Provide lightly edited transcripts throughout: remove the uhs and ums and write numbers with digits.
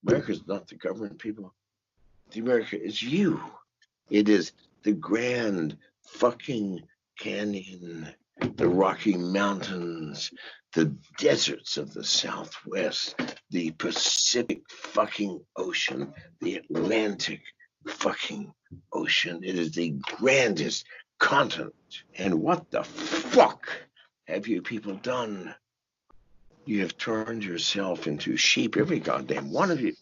America's not the government, people. The America is you. It is the Grand fucking Canyon, the Rocky Mountains, the deserts of the Southwest, the Pacific fucking Ocean, the Atlantic fucking Ocean. It is the grandest continent. And what the fuck have you people done? You have turned yourself into sheep, every goddamn one of you.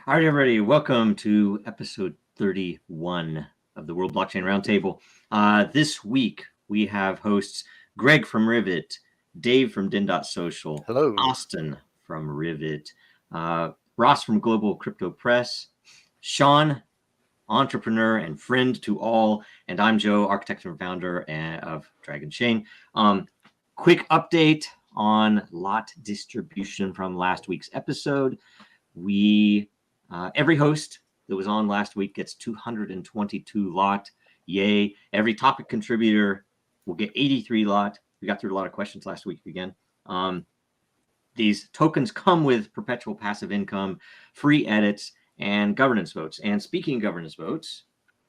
All right, everybody, welcome to episode 31 of the World Blockchain Roundtable. This week, we have hosts Greg from Rivet, Dave from Din.social, hello, Austin from Rivet, Ross from Global Crypto Press, Sean, entrepreneur and friend to all, and I'm Joe, architect and founder of Dragonchain. Quick update on lot distribution from last week's episode. Every host that was on last week gets 222 lot. Yay. Every topic contributor will get 83 lot. We got through a lot of questions last week again. These tokens come with perpetual passive income, free edits, and governance votes. And speaking of governance votes,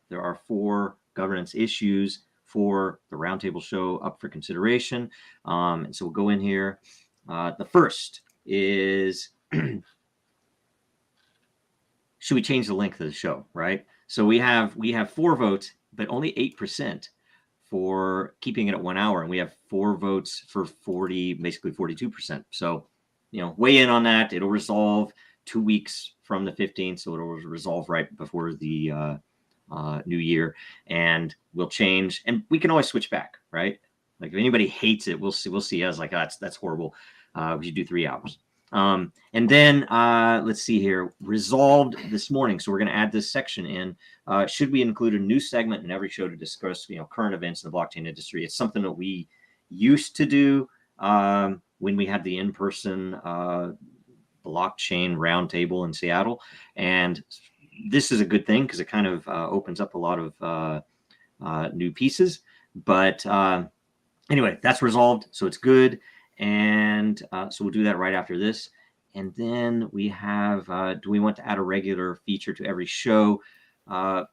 there are 4 governance issues for the roundtable show up for consideration. And so we'll go in here. The first is... should we change the length of the show, right? So we have 4 votes, but only 8% for keeping it at 1 hour, and we have 4 votes for 42%. So, weigh in on that. It'll resolve 2 weeks from the 15th, so it'll resolve right before the new year, and we'll change, and we can always switch back, right? Like if anybody hates it, we'll see. I was like, that's horrible. We should do 3 hours. And then let's see here, resolved this morning. So we're going to add this section in. Should we include a new segment in every show to discuss, current events in the blockchain industry? It's something that we used to do when we had the in-person blockchain roundtable in Seattle. And this is a good thing because it kind of opens up a lot of new pieces. But anyway, that's resolved. So it's good. And so we'll do that right after this. And then we have, do we want to add a regular feature to every show to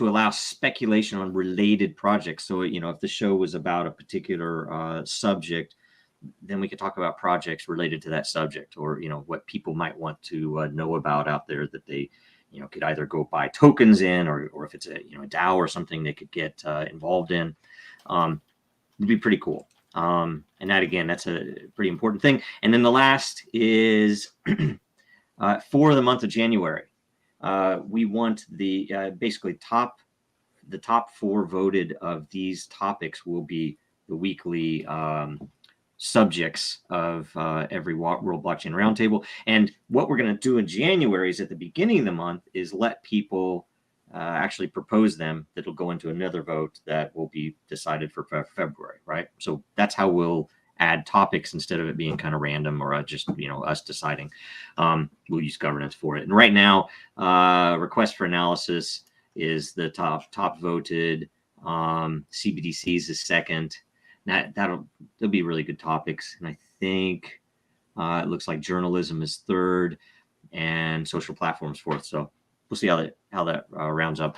allow speculation on related projects? So, if the show was about a particular subject, then we could talk about projects related to that subject, or, what people might want to know about out there that they, could either go buy tokens in, or if it's a DAO or something they could get involved in. It'd be pretty cool. And that, again, that's a pretty important thing. And then the last is for the month of January, we want the basically the top 4 voted of these topics will be the weekly subjects of every World Blockchain Roundtable. And what we're going to do in January is at the beginning of the month is let people actually propose them. That'll go into another vote that will be decided for February, right? So that's how we'll add topics instead of it being kind of random or just us deciding. We'll use governance for it. And right now, request for analysis is the top voted. CBDCs is second. That'll be really good topics. And I think it looks like journalism is third, and social platforms fourth. So we'll see how that rounds up.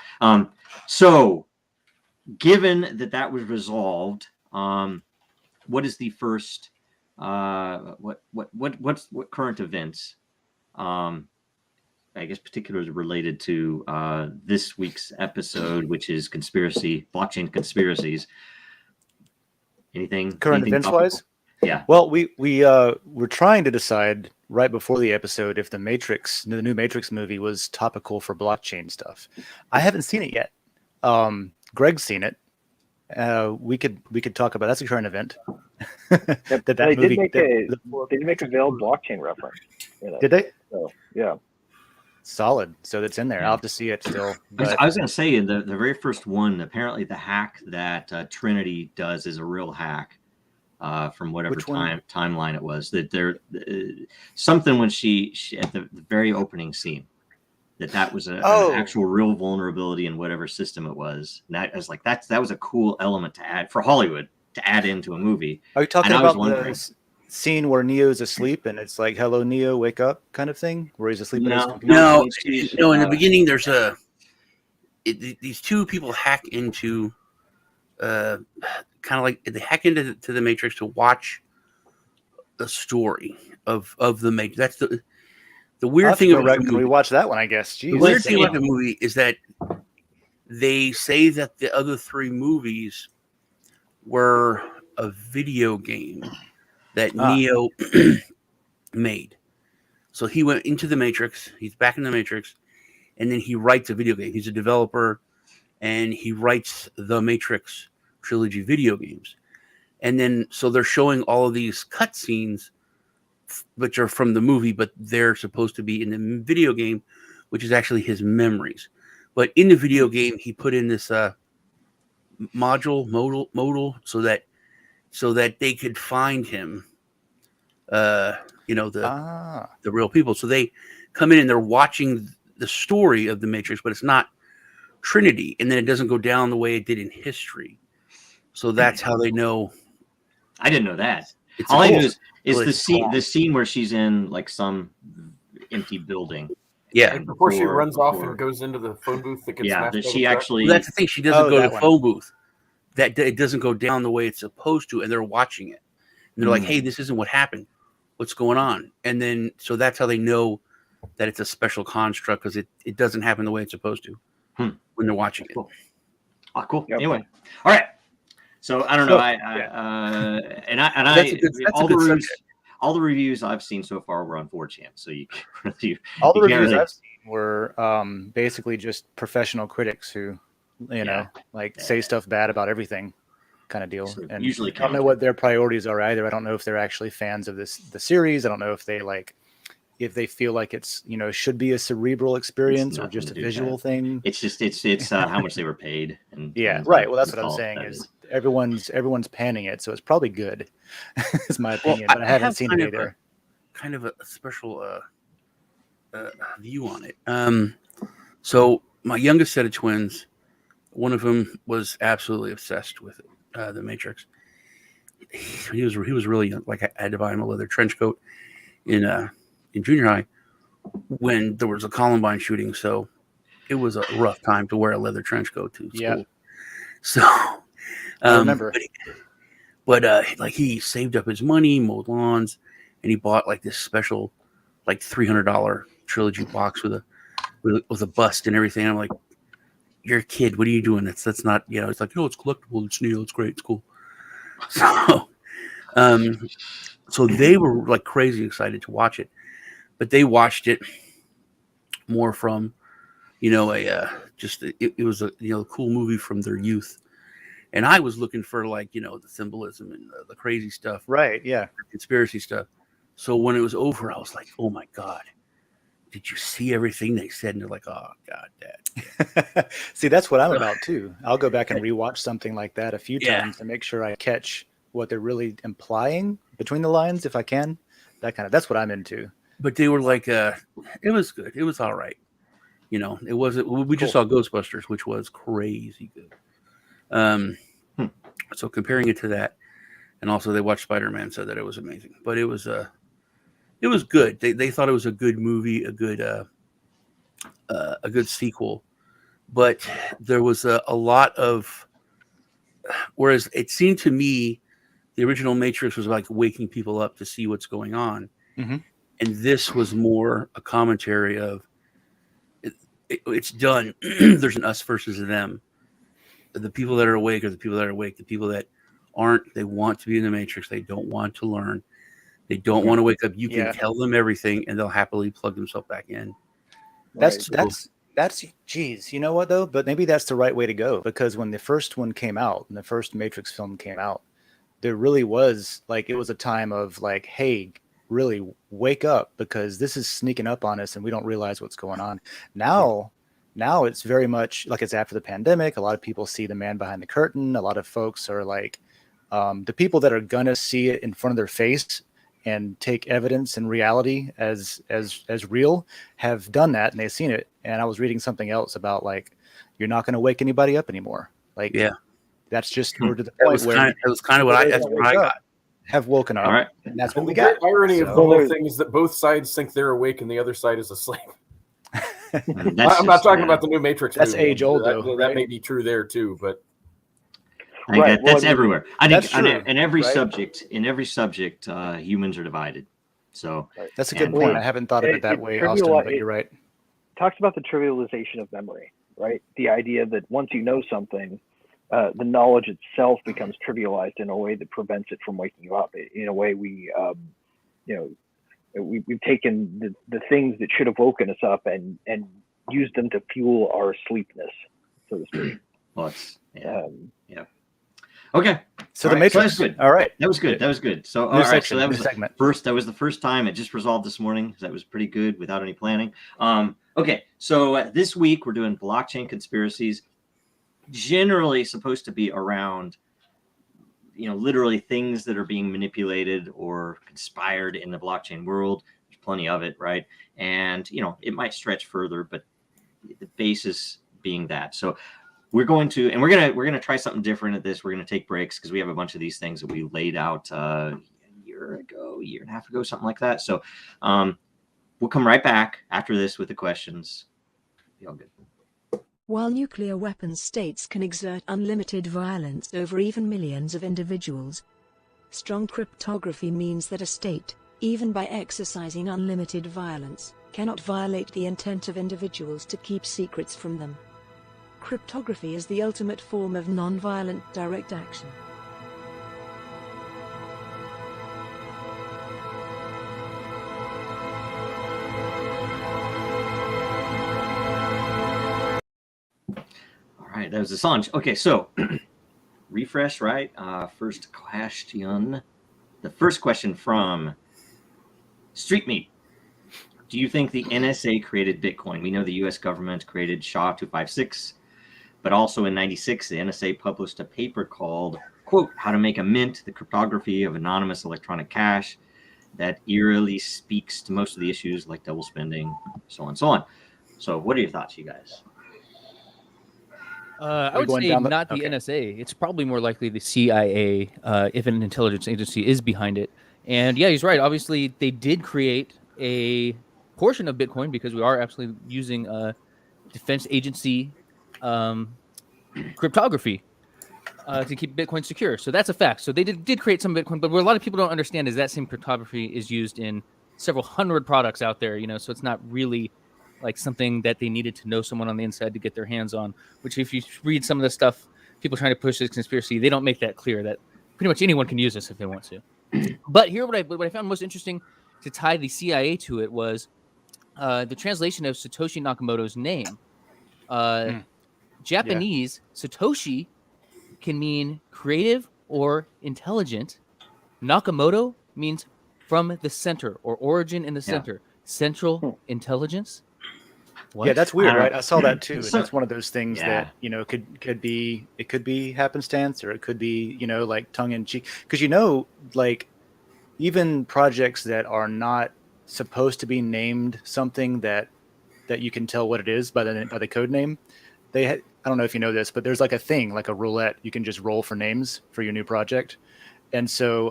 So, given that was resolved, what is the first? What current events? I guess particularly related to this week's episode, which is blockchain conspiracies. Anything current events wise? Yeah. Well, we're trying to decide right before the episode if the new Matrix movie was topical for blockchain stuff. I haven't seen it yet. Greg's seen it. We could talk about that's a current event. They did make a veiled blockchain reference. Did they? So, yeah. Solid. So that's in there. I'll have to see it still. I was going to say, the very first one, apparently the hack that Trinity does is a real hack. From whatever timeline it was, that there something when she at the very opening scene that was an actual real vulnerability in whatever system it was. And that was like that was a cool element to add for Hollywood. to add into a movie. Are you talking And I was about wondering, the scene where Neo's asleep and it's like, "Hello, Neo, wake up," kind of thing, where he's asleep in his computer? No, it's- no. In the beginning, there's these two people hack into, kind of like they hack into the Matrix to watch the story of the Matrix. That's the weird thing about the movie. We watch that one, I guess. Jeez. The weird thing about the movie is that they say that the other three movies were a video game that Neo made. So he went into the Matrix. He's back in the Matrix, and then he writes a video game. He's a developer, and he writes the Matrix trilogy video games. And then so they're showing all of these cutscenes, which are from the movie, but they're supposed to be in the video game, which is actually his memories. But in the video game, he put in this modal, so that they could find him. The real people. So they come in and they're watching the story of the Matrix, but it's not Trinity, and then it doesn't go down the way it did in history. So that's how they know. I didn't know that. All I knew is the scene where she's in like some empty building. Yeah, like before she runs off and goes into the phone booth that gets smashed. She actually. Well, that's the thing. She doesn't go to the phone booth. That it doesn't go down the way it's supposed to, and they're watching it. And they're like, "Hey, this isn't what happened. What's going on?" And then so that's how they know that it's a special construct, because it doesn't happen the way it's supposed to when they're watching it. Cool. Oh, cool. Yep. Anyway, all right. So I don't know. All the reviews I've seen so far were on 4chan. So all the reviews I've seen were basically just professional critics who, say stuff bad about everything, kind of deal. So and usually, I don't know what their priorities are either. I don't know if they're actually fans of the series. I don't know if they feel like it's should be a cerebral experience or just a visual thing. It's just it's how much they were paid. And right. Well, that's what I'm saying is everyone's panning it, so it's probably good. Is my opinion, but I haven't seen it either. Kind of a special view on it. So my youngest set of twins, one of them was absolutely obsessed with it, the Matrix. He was really young. Like I had to buy him a leather trench coat in junior high when there was a Columbine shooting, so it was a rough time to wear a leather trench coat to school. Yeah. So I remember. But like he saved up his money, mowed lawns, and he bought like this special like $300 trilogy box with a bust and everything. I'm like, you're a kid. What are you doing? That's not, it's like, it's collectible. It's Neo. It's great. It's cool. So, so they were like crazy excited to watch it, but they watched it more from, it was a cool movie from their youth. And I was looking for the symbolism and the crazy stuff. Right. Yeah. Conspiracy stuff. So when it was over, I was like, oh my God, did you see everything they said? And they're like, oh God, Dad. See, that's what I'm about too. I'll go back and rewatch something like that a few times to make sure I catch what they're really implying between the lines, if I can. That's what I'm into. But they were like, it was good. It was all right. It wasn't. We just saw Ghostbusters, which was crazy good. So comparing it to that, and also they watched Spider-Man, said that it was amazing. But it was good. They thought it was a good movie, a good sequel. But there was a lot of, whereas it seemed to me, the original Matrix was like waking people up to see what's going on, and this was more a commentary of it's done. There's an us versus them. The people that are awake are the people that are awake. The people that aren't, they want to be in the Matrix. They don't want to learn. They don't want to wake up. You can tell them everything, and they'll happily plug themselves back in. That's geez. You know what though? But maybe that's the right way to go, because when the first one came out, and the first Matrix film came out, there really was it was a time of hey, really wake up, because this is sneaking up on us and we don't realize what's going on. Now it's very much like it's after the pandemic. A lot of people see the man behind the curtain. A lot of folks are the people that are gonna see it in front of their face and take evidence and reality as real have done that, and they've seen it. And I was reading something else about you're not going to wake anybody up anymore. That's just we're to the point where that was kind of what I got. Have woken up, All right. and that's what And we the got. great irony of the So- whole thing is that both sides think they're awake and the other side is asleep. That's I'm not talking about the new Matrix. That's movie. age old, That, though, that right? may be true there too, but I think Right, that's well, everywhere. I think that's true, in every right? subject, humans are divided. So That's a good And- point. I haven't thought of it that It way, trivial- Austin, but you're right. Talks about the trivialization of memory, right? The idea that once you know something, the knowledge itself becomes trivialized in a way that prevents it from waking you up. In a way, we've taken the things that should have woken us up and used them to fuel our sleepness, so to speak. well, okay. So All the right, so Matrix. that's good. All right. That was good. That was good. So, New all right. section, So that new was segment. That was the first time it just resolved this morning. That was pretty good without any planning. Okay. So this week we're doing blockchain conspiracies. Generally supposed to be around, literally things that are being manipulated or conspired in the blockchain world. There's plenty of it, right? And it might stretch further, but the basis being that. So we're going to try something different at this. We're going to take breaks because we have a bunch of these things that we laid out a year and a half ago, something like that. So we'll come right back after this with the questions. Be all good. While nuclear weapons states can exert unlimited violence over even millions of individuals, strong cryptography means that a state, even by exercising unlimited violence, cannot violate the intent of individuals to keep secrets from them. Cryptography is the ultimate form of non-violent direct action. All right, that was Assange. Okay, so refresh, right? First question. The first question from Street Meat. Do you think the NSA created Bitcoin? We know the U.S. government created SHA-256, but also in '96, the NSA published a paper called, quote, How to Make a Mint, the Cryptography of Anonymous Electronic Cash, that eerily speaks to most of the issues like double spending, so on and so on. So what are your thoughts, you guys? I would say not the NSA. It's probably more likely the CIA, if an intelligence agency is behind it. And yeah, he's right. Obviously, they did create a portion of Bitcoin because we are absolutely using defense agency cryptography to keep Bitcoin secure. So that's a fact. So they did create some Bitcoin, but what a lot of people don't understand is that same cryptography is used in several hundred products out there, so it's not really like something that they needed to know someone on the inside to get their hands on, which if you read some of the stuff, people trying to push this conspiracy, they don't make that clear that pretty much anyone can use this if they want to. But here, what I found most interesting to tie the CIA to it was the translation of Satoshi Nakamoto's name. Japanese, Satoshi can mean creative or intelligent. Nakamoto means from the center or origin in the center. Central intelligence. What? Yeah, that's weird, right? I saw that too. That's one of those things that could be happenstance, or it could be like tongue in cheek. Because like even projects that are not supposed to be named something that you can tell what it is by the code name. I don't know if you know this, but there's like a thing like a roulette. You can just roll for names for your new project, and so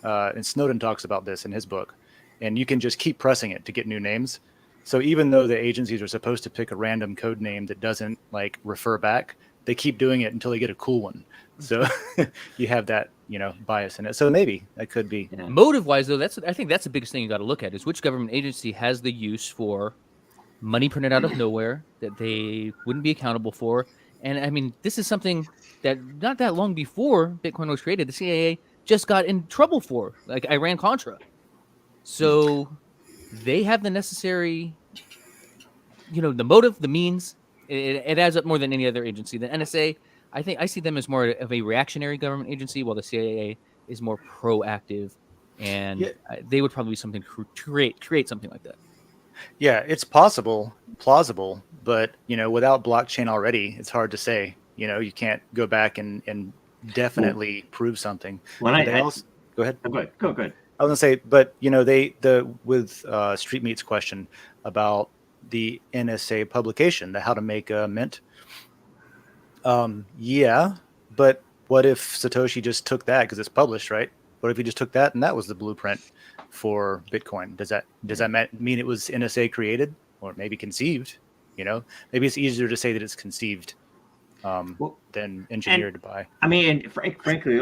and Snowden talks about this in his book, and you can just keep pressing it to get new names. So even though the agencies are supposed to pick a random code name that doesn't like refer back, they keep doing it until they get a cool one. So you have that, bias in it. So maybe that could be. Motive-wise, though, I think that's the biggest thing you got to look at is which government agency has the use for money printed out of nowhere that they wouldn't be accountable for. And I mean, this is something that not that long before Bitcoin was created, the CIA just got in trouble for, like Iran-Contra. So they have the necessary, the motive, the means. It adds up more than any other agency. The NSA, I see them as more of a reactionary government agency, while the CIA is more proactive, and they would probably be something to create something like that. Yeah, it's plausible, but without blockchain already, it's hard to say. You can't go back and definitely prove something. Go ahead. Go ahead. Go ahead. I was gonna say, but with Street Meat's question about the NSA publication, the How to Make a Mint. But what if Satoshi just took that because it's published, right? What if he just took that and that was the blueprint for Bitcoin? Does that mean it was NSA created or maybe conceived? You know, maybe it's easier to say that it's conceived than engineered by. I mean, frankly,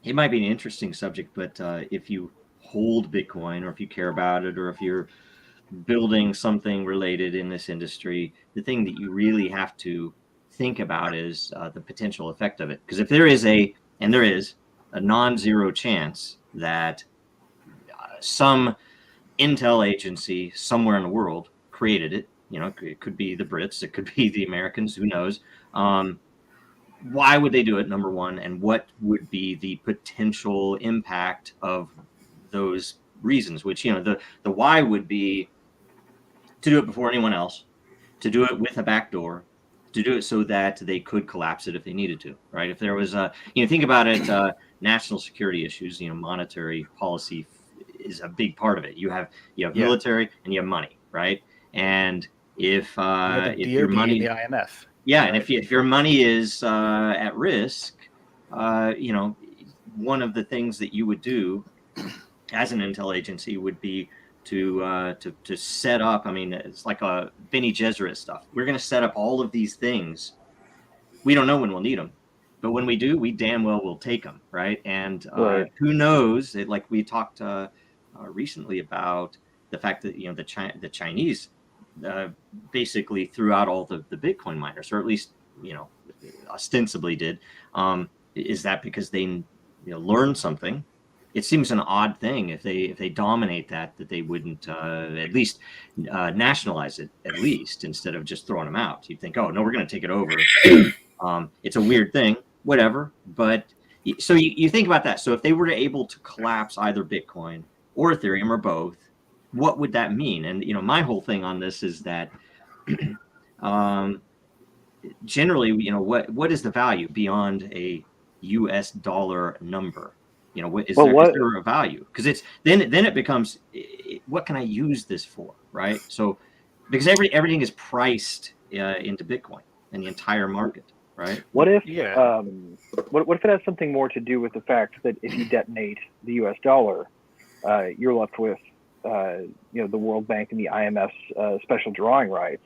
it might be an interesting subject, but if you hold Bitcoin, or if you care about it, or if you're building something related in this industry, the thing that you really have to think about is the potential effect of it. Because if there is a non-zero chance that some intel agency somewhere in the world created it, you know, it could be the Brits, it could be the Americans, who knows. Why would they do it, number one, and what would be the potential impact of those reasons? Which, you know, the why would be to do it before anyone else, to do it with a backdoor, to do it so that they could collapse it if they needed to, right? If there was you know, think about it, national security issues, you know, monetary policy is a big part of it. You have military and you have money, right? And if your money, the IMF. yeah, right? and if your money is at risk, you know, one of the things that you would do as an intel agency would be to set up. I mean, it's like a Bene Gesserit stuff. We're going to set up all of these things. We don't know when we'll need them, but when we do, we damn well will take them, right? And who knows? Like we talked recently about the fact that, you know, the Chinese basically threw out all the Bitcoin miners, or at least, you know, ostensibly did. Is that because they, you know, learned something? It seems an odd thing if they dominate that they wouldn't at least nationalize it, at least, instead of just throwing them out. You'd think, oh no, we're going to take it over. It's a weird thing, whatever. But so you think about that. So if they were able to collapse either Bitcoin or Ethereum or both, what would that mean? And, you know, my whole thing on this is that generally, you know, what is the value beyond a US dollar number? You know, is there a value? Because it's then it becomes, what can I use this for, right? So because everything is priced into Bitcoin and the entire market, right? What if what if it has something more to do with the fact that if you detonate the US dollar, you're left with you know, the World Bank and the IMF's special drawing rights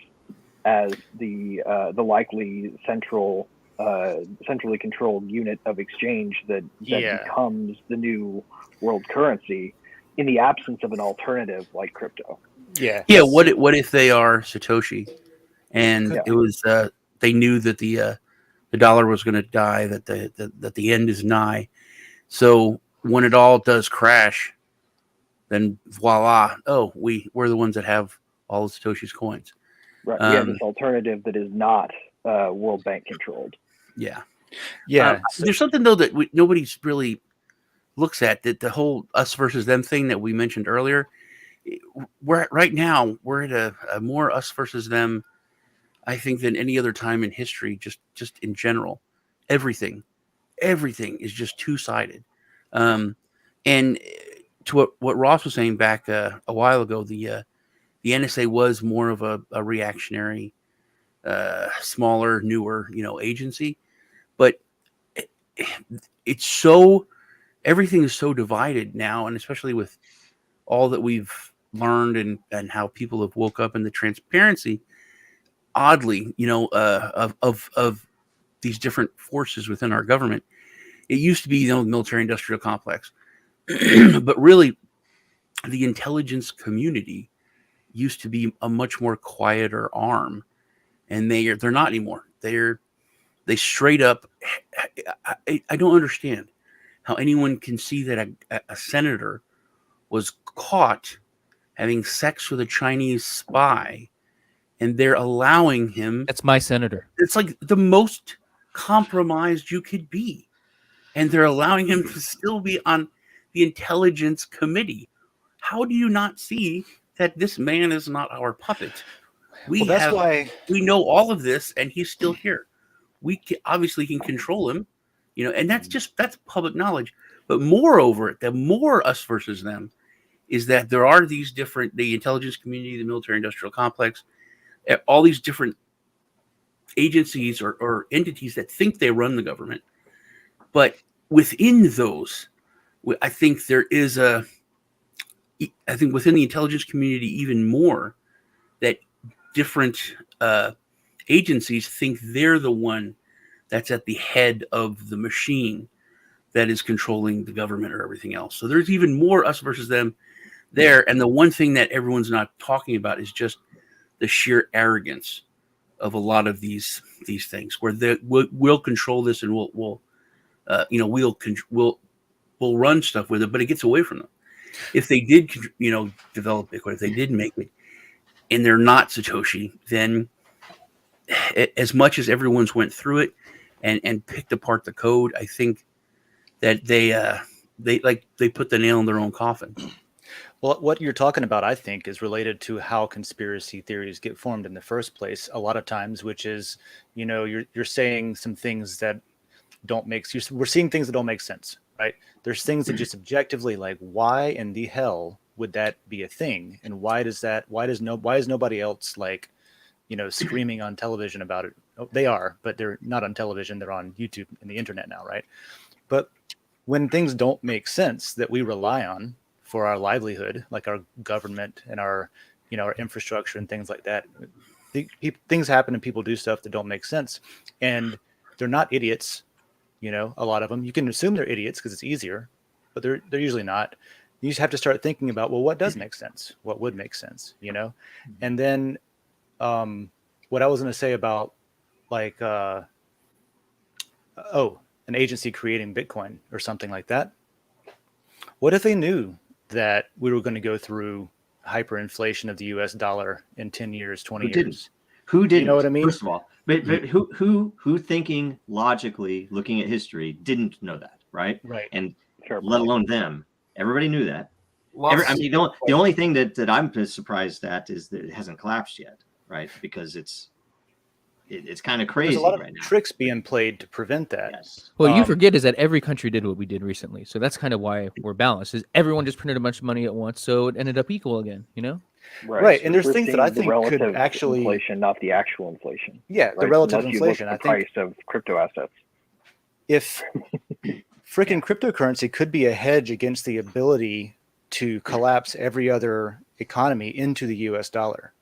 as the likely centrally controlled unit of exchange that becomes the new world currency in the absence of an alternative like crypto. What if they are Satoshi and it was they knew that the dollar was going to die, that the end is nigh, so when it all does crash, then voila, we're the ones that have all of Satoshi's coins. Right. We have this alternative that is not World Bank controlled. There's something though that nobody's really looks at, that the whole us versus them thing that we mentioned earlier. Right now we're at a more us versus them, I think, than any other time in history. Just in general, everything is just two-sided. And to what Ross was saying back a while ago, the NSA was more of a reactionary, smaller, newer, you know, agency, but it's so, everything is so divided now, and especially with all that we've learned and how people have woke up in the transparency, oddly, you know, of these different forces within our government. It used to be, you know, the military-industrial complex, but really, the intelligence community used to be a much more quieter arm, and they're not anymore. They straight up. I don't understand how anyone can see that a senator was caught having sex with a Chinese spy, and they're allowing him. That's my senator. It's like the most compromised you could be, and they're allowing him to still be on the intelligence committee. How do you not see that this man is not our puppet? We know all of this, and he's still here. We obviously can control him, you know, and that's public knowledge. But moreover, the more us versus them is that there are these different, the intelligence community, the military-industrial complex, all these different agencies or entities that think they run the government, But within those, I think I think within the intelligence community even more, that different agencies think they're the one that's at the head of the machine that is controlling the government or everything else. So there's even more us versus them there. And the one thing that everyone's not talking about is just the sheer arrogance of a lot of these things, where we'll control this and we'll run stuff with it, but it gets away from them. If they did, develop Bitcoin, if they did make it, and they're not Satoshi, then as much as everyone's went through it and picked apart the code, I think that they put the nail in their own coffin. Well, what you're talking about, I think, is related to how conspiracy theories get formed in the first place. A lot of times, which is, you're saying some things that don't make sense. We're seeing things that don't make sense, right? There's things that just objectively, like, why in the hell would that be a thing? And why is nobody else, like, screaming on television about it? Oh, they are, but they're not on television. They're on YouTube and the internet now, right? But when things don't make sense that we rely on for our livelihood, like our government and our infrastructure and things like that, things happen and people do stuff that don't make sense, and they're not idiots. A lot of them, you can assume they're idiots because it's easier, but they're usually not. You just have to start thinking about, well, what does make sense? What would make sense? And then what I was going to say about, like, an agency creating Bitcoin or something like that. What if they knew that we were going to go through hyperinflation of the US dollar in 10 years, 20 years? Who didn't? You know what I mean? First of all, but who thinking logically, looking at history, didn't know that, right? Right. And let alone them. Everybody knew that. Lots- The only thing that I'm surprised at is that it hasn't collapsed yet, right? Because it's kind of crazy. There's a lot of right now. tricks being played to prevent that. Yes. Well, you forget is that every country did what we did recently, so that's kind of why we're balanced. Is everyone just printed a bunch of money at once, so it ended up equal again, Right, and there's We're things that I seeing the think could relative actually inflation, not the actual inflation. Yeah, Right? the relative Unless inflation. You look I at the think price of crypto assets. if freaking cryptocurrency could be a hedge against the ability to collapse every other economy into the US dollar.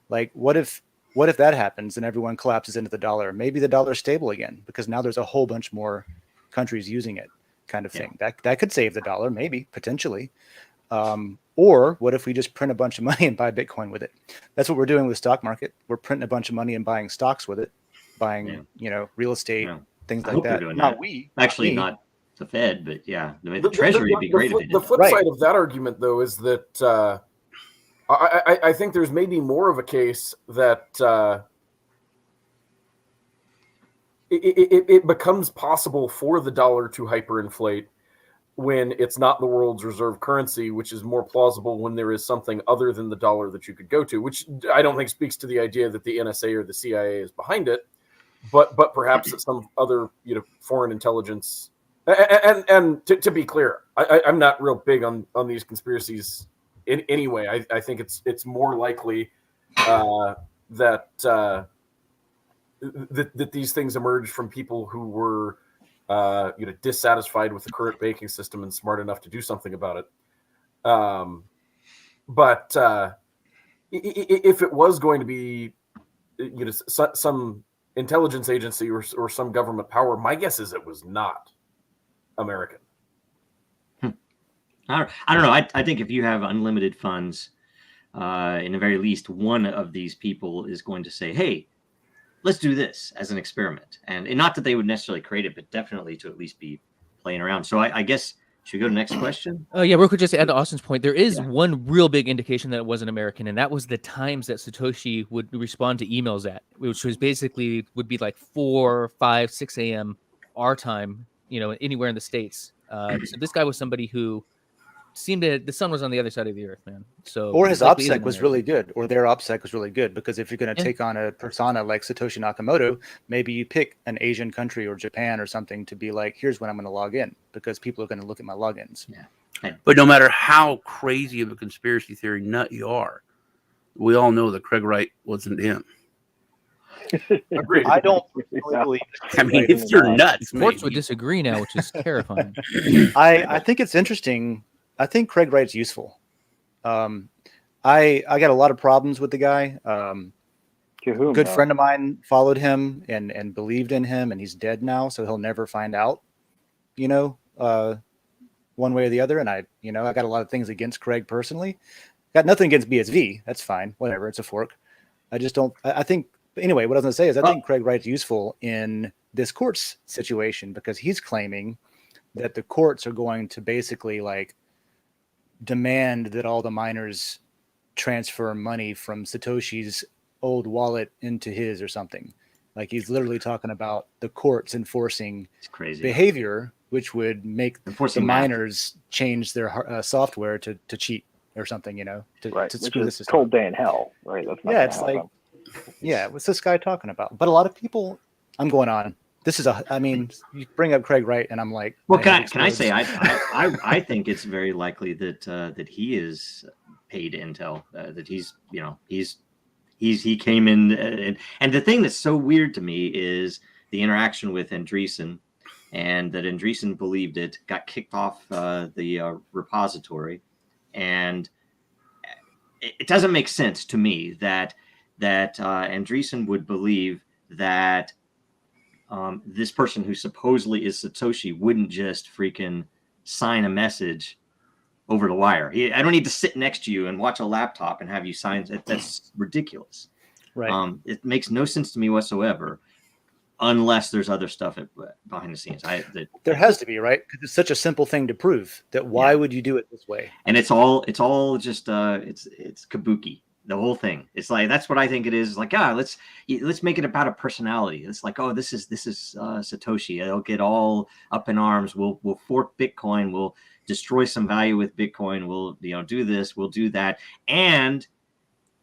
Like, what if that happens and everyone collapses into the dollar? Maybe the dollar's stable again because now there's a whole bunch more countries using it, kind of thing. That could save the dollar, maybe, potentially. Or what if we just print a bunch of money and buy Bitcoin with it? That's what we're doing with the stock market. We're printing a bunch of money and buying stocks with it, buying real estate, things like that. Not the Fed, but the Treasury would be great if they did the that. flip side of that argument, though, is that I think there's maybe more of a case that it becomes possible for the dollar to hyperinflate when it's not the world's reserve currency, which is more plausible when there is something other than the dollar that you could go to, which I don't think speaks to the idea that the NSA or the CIA is behind it, but perhaps that some other foreign intelligence. And to be clear, I'm not real big on these conspiracies in any way. I think it's more likely that these things emerged from people who were dissatisfied with the current banking system and smart enough to do something about it. But if it was going to be some intelligence agency or some government power, my guess is it was not American. I don't know. I think if you have unlimited funds, in the very least, one of these people is going to say, hey, let's do this as an experiment. And not that they would necessarily create it, but definitely to at least be playing around. So I guess, should we go to the next question? Real quick, just to add to Austin's point, there is one real big indication that it wasn't American, and that was the times that Satoshi would respond to emails at, which was basically would be like 4, 5, 6 a.m. our time, anywhere in the States. So this guy was somebody who seemed to, the sun was on the other side of the earth, man. So, or his OPSEC was really good, or their OPSEC was really good, because if you're going to take on a persona like Satoshi Nakamoto, maybe you pick an Asian country or Japan or something to be like, here's when I'm going to log in, because people are going to look at my logins. But no matter how crazy of a conspiracy theory nut you are, we all know that Craig Wright wasn't him. Agreed. I don't really believe. I mean, if you're nuts, Sports would maybe. disagree now, which is terrifying. I think it's interesting. I think Craig Wright's useful. I got a lot of problems with the guy. To whom, Good though? friend of mine followed him and believed in him, and he's dead now, so he'll never find out, one way or the other. And I got a lot of things against Craig personally. Got nothing against BSV. That's fine. Whatever. It's a fork. I just don't. I think anyway. What I was going to say is I think Craig Wright's useful in this courts situation because he's claiming that the courts are going to basically like demand that all the miners transfer money from Satoshi's old wallet into his or something. Like he's literally talking about the courts enforcing It's crazy. behavior, which would make Enforcing the math. miners change their software to cheat or something, to Right, to which screw the is system. cold day in hell, right? That's not Yeah, gonna it's happen. like, yeah, what's this guy talking about? But a lot of people, I'm going on. This is you bring up Craig Wright, and I'm like, Well, my head can I say explodes. I think it's very likely that he is paid Intel, that he came in and the thing that's so weird to me is the interaction with Andreessen, and that Andreessen believed it, got kicked off the repository, and it doesn't make sense to me that Andreessen would believe that this person who supposedly is Satoshi wouldn't just freaking sign a message over the wire. I don't need to sit next to you and watch a laptop and have you sign. That's ridiculous. Right. It makes no sense to me whatsoever, unless there's other stuff behind the scenes. There has to be, right? Because it's such a simple thing to prove that why would you do it this way? And it's all just it's kabuki. The whole thing. It's like that's what I think it is. Like, let's make it about a personality. It's like, oh, this is Satoshi. They'll get all up in arms. We'll fork Bitcoin. We'll destroy some value with Bitcoin. We'll do this. We'll do that. And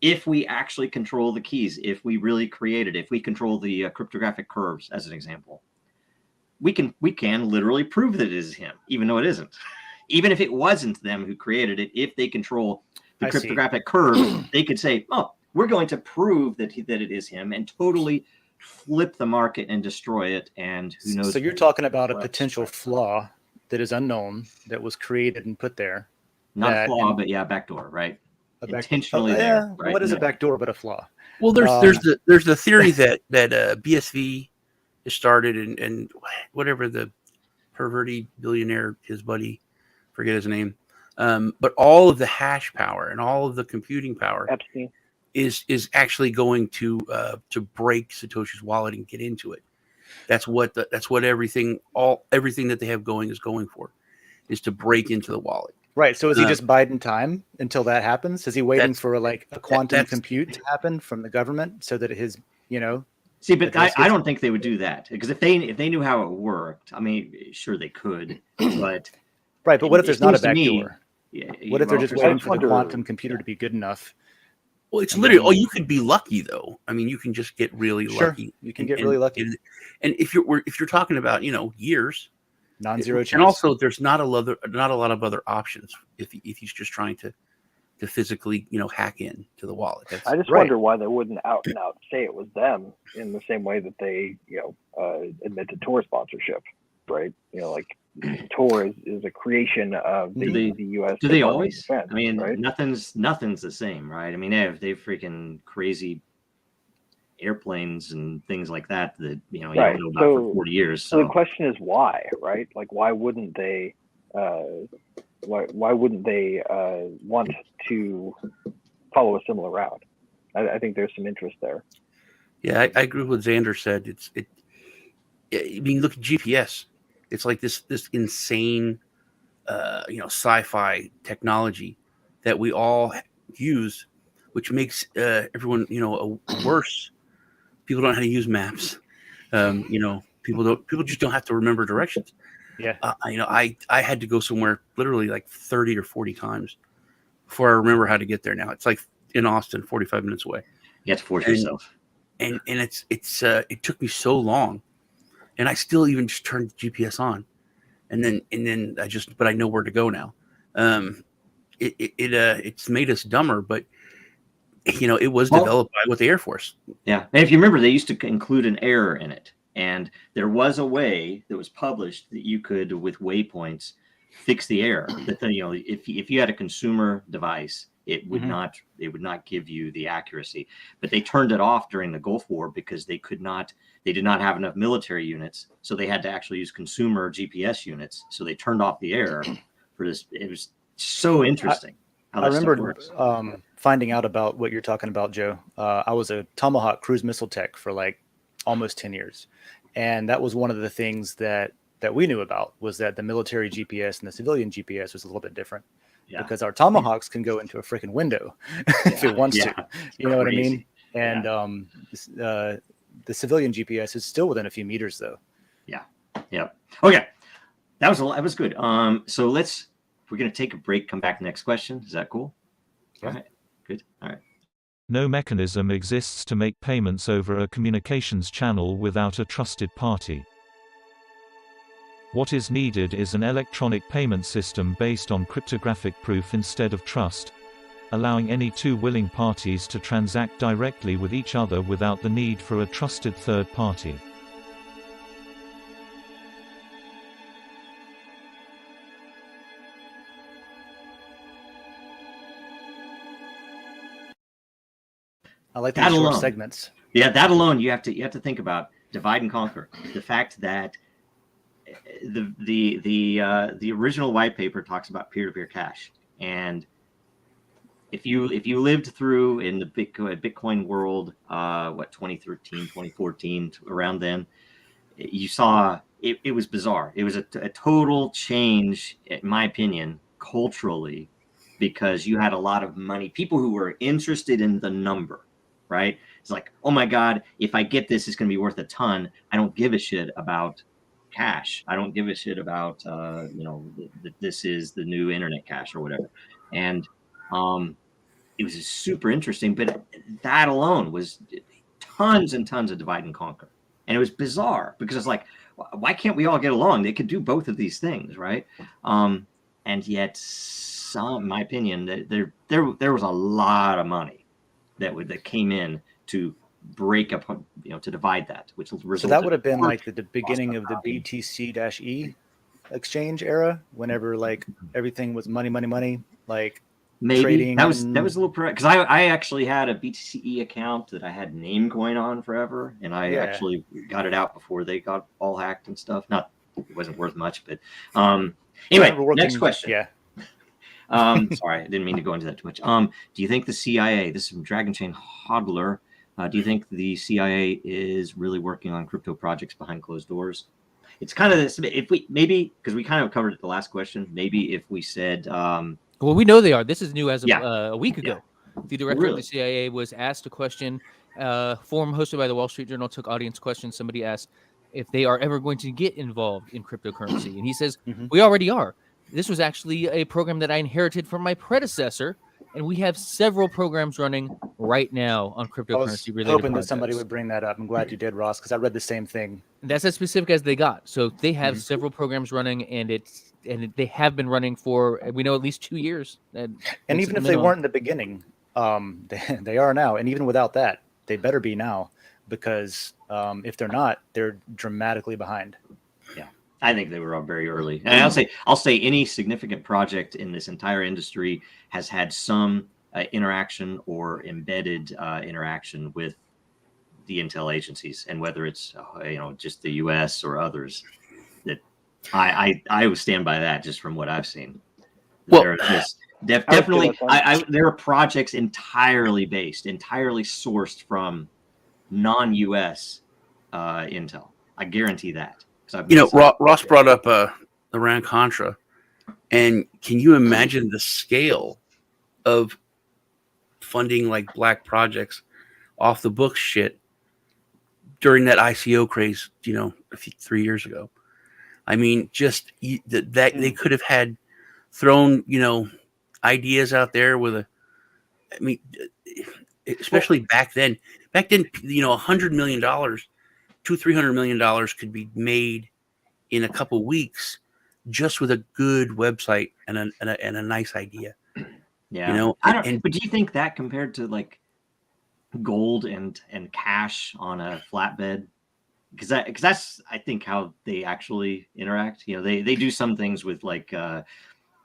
if we actually control the keys, if we really create it, if we control the cryptographic curves, as an example, we can literally prove that it is him, even though it isn't. Even if it wasn't them who created it, if they control the cryptographic curve, they could say, oh, we're going to prove that it is him, and totally flip the market and destroy it. And who knows? So you're talking about a potential flaw that is unknown, that was created and put there. Not a flaw, but backdoor, right? Intentionally there. Right? What is a backdoor but a flaw? Well, there's the theory that BSV has started, and whatever the perverted billionaire, his buddy, forget his name, but all of the hash power and all of the computing power Epstein is actually going to break Satoshi's wallet and get into it. That's what everything that they have going is going for, is to break into the wallet. Right. So is he just biding time until that happens? Is he waiting for like a quantum compute to happen from the government so that his, See, but I don't think they would do that, because if they knew how it worked, I mean, sure they could, but right. But what if there's not a backdoor? Yeah, what if they're just waiting for the quantum computer to be good enough? Well, it's literally, you could be lucky though. I mean, you can just get really lucky. You can get really lucky. And if you're talking about, years, non-zero chance. And also there's not a lot of other options if he's just trying to physically, hack in to the wallet. I just wonder why they wouldn't out and out say it was them in the same way that they, admitted Tor sponsorship, right? Like Tor is a creation of the U.S. Do they always? Defense, I mean, right? nothing's the same, right? I mean, they've freaking crazy airplanes and things like that you don't know about for 40 years. So the question is why, right? Like, why wouldn't they? Why wouldn't they want to follow a similar route? I think there's some interest there. Yeah, I agree with what Xander said. I mean, look at GPS. It's like this insane, sci-fi technology that we all use, which makes everyone, worse. People don't know how to use maps. People just don't have to remember directions. Yeah. I had to go somewhere literally like 30 or 40 times before I remember how to get there. Now it's like in Austin, 45 minutes away. You have to force yourself. And it took me so long, and I still even just turned the GPS on, and then but I know where to go now. It's made us dumber, but it was developed with the Air Force. Yeah, and if you remember, they used to include an error in it, and there was a way that was published that you could, with waypoints, fix the error. That if you had a consumer device, it would not give you the accuracy. But they turned it off during the Gulf War because they did not have enough military units, so they had to actually use consumer GPS units. So they turned off the error for this. It was so interesting. I remember finding out about what you're talking about, Joe. I was a Tomahawk cruise missile tech for like almost 10 years. And that was one of the things that we knew about, was that the military GPS and the civilian GPS was a little bit different. Yeah. Because our Tomahawks can go into a freaking window if it wants to. You know what I mean? And the civilian GPS is still within a few meters, though. Yeah. Yeah. Okay. That was good. So we're going to take a break, come back next question. Is that cool? Yeah. All right. Good. All right. No mechanism exists to make payments over a communications channel without a trusted party. What is needed is an electronic payment system based on cryptographic proof instead of trust, allowing any two willing parties to transact directly with each other without the need for a trusted third party. I like these short segments. Yeah, that alone you have to think about. Divide and conquer. The fact that the original white paper talks about peer-to-peer cash, and if you lived through in the Bitcoin world, 2013, 2014, around then, you saw it was bizarre. It was a total change, in my opinion, culturally, because you had a lot of money, people who were interested in the number. Right? It's like, oh my God, if I get this, it's going to be worth a ton. I don't give a shit about cash. I don't give a shit about, this is the new internet cash or whatever. And it was super interesting, but that alone was tons and tons of divide and conquer. And it was bizarre because it's like, why can't we all get along? They could do both of these things, right? And yet, in my opinion, there was a lot of money that came in to break up, to divide that, which resulted. So that would have been like the beginning of the BTC-E exchange era, whenever like everything was money, like maybe trading. That was a little because I actually had a BTC-E account that I had Namecoin on forever, and I actually got it out before they got all hacked and stuff. Not it wasn't worth much, but anyway. Next question. Yeah. Sorry, I didn't mean to go into that too much. Do you think the CIA, this is from Dragonchain Hodler, do you think the CIA is really working on crypto projects behind closed doors? It's kind of this, if we maybe, because we kind of covered it the last question, maybe if we said well, we know they are. This is new as of a week ago. The director of the CIA was asked a question. Forum hosted by the Wall Street Journal took audience questions. Somebody asked if they are ever going to get involved in cryptocurrency, and he says we already are. This was actually a program that I inherited from my predecessor, and we have several programs running right now on cryptocurrency related. I was hoping that somebody would bring that up. I'm glad you did, Ross, because I read the same thing. That's as specific as they got. So they have several programs running, and they have been running for, we know, at least 2 years. And even if they weren't in the beginning, they are now. And even without that, they better be now, because if they're not, they're dramatically behind. Yeah. I think they were all very early. And I'll say any significant project in this entire industry has had some interaction or embedded interaction with the intel agencies, and whether it's just the U.S. or others. That I would stand by that just from what I've seen. Well, definitely there are projects entirely sourced from non-U.S. intel. I guarantee that. Ross brought up Iran-Contra, and can you imagine the scale of funding like black projects off the books shit during that ICO craze, 3 years ago? I mean, just that they could have had thrown, ideas out there especially back then, $100 million, $200-300 million could be made in a couple weeks just with a good website and a nice idea. Yeah, but do you think that compared to like gold and cash on a flatbed, because that's I think how they actually interact. You know, they do some things with like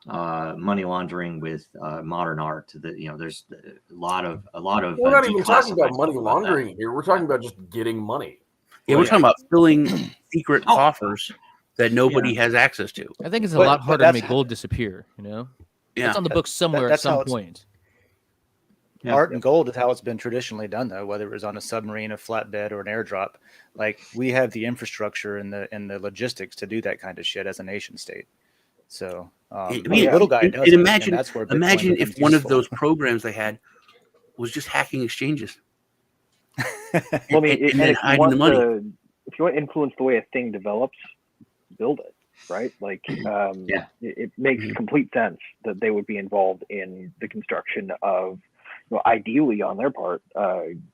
money laundering with modern art. That, you know, there's a lot of We're not even talking about declassified money stuff about that. laundering here. We're talking about just getting money. Yeah, we're talking about filling secret Oh. coffers that nobody has access to. I think it's a But- lot but harder to that's make gold disappear. You know, Yeah. it's on the books somewhere at that's how some it's- point. Yeah. Art and gold is how it's been traditionally done, though, whether it was on a submarine, a flatbed, or an airdrop. Like, we have the infrastructure and the logistics to do that kind of shit as a nation state. So I the mean, little guy and does. imagine, and that's where Bitcoin imagine if becomes one of useful. those programs they had was just hacking exchanges. Well, I mean, and then if you hiding want the money. if you want to influence the way a thing develops, build it, right? Like, Yeah. it makes complete sense that they would be involved in the construction of, you know, ideally on their part,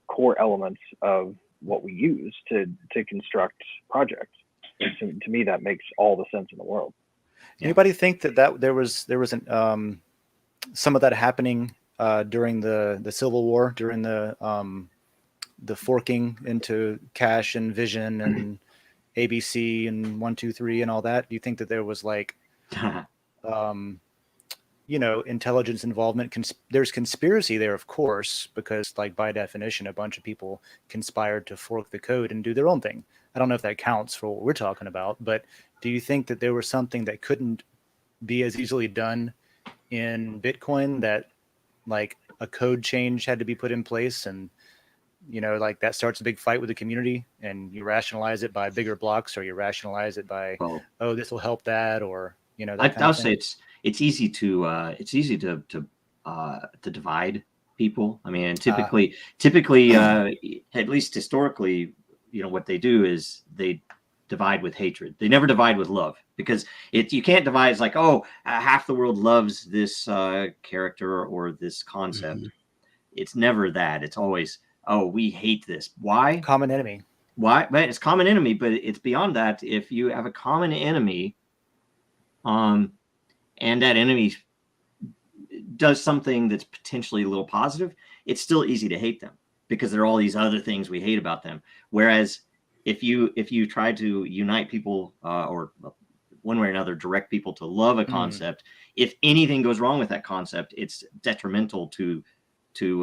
core elements of what we use to construct projects. And to me, that makes all the sense in the world. Yeah. Anybody think that there was some of that happening during the Civil War, during the forking into Cash and Vision and ABC and 1, 2, 3 and all that? Do you think that there was like, you know, intelligence involvement? There's conspiracy there, of course, because like by definition, a bunch of people conspired to fork the code and do their own thing. I don't know if that counts for what we're talking about, but do you think that there was something that couldn't be as easily done in Bitcoin, that like a code change had to be put in place, and you know, like that starts a big fight with the community, and you rationalize it by bigger blocks, or you rationalize it by, oh, this will help that, or you know, that I'll say it's easy to divide people. I mean, and typically, at least historically, you know, what they do is they divide with hatred. They never divide with love, because you can't divide. It's like, oh, half the world loves this character or this concept. Mm-hmm. It's never that. It's always, oh, we hate this. Why? Common enemy. Why? But it's common enemy, but it's beyond that. If you have a common enemy, and that enemy does something that's potentially a little positive, it's still easy to hate them, because there are all these other things we hate about them. Whereas if you try to unite people, or one way or another direct people to love a concept, if anything goes wrong with that concept, it's detrimental to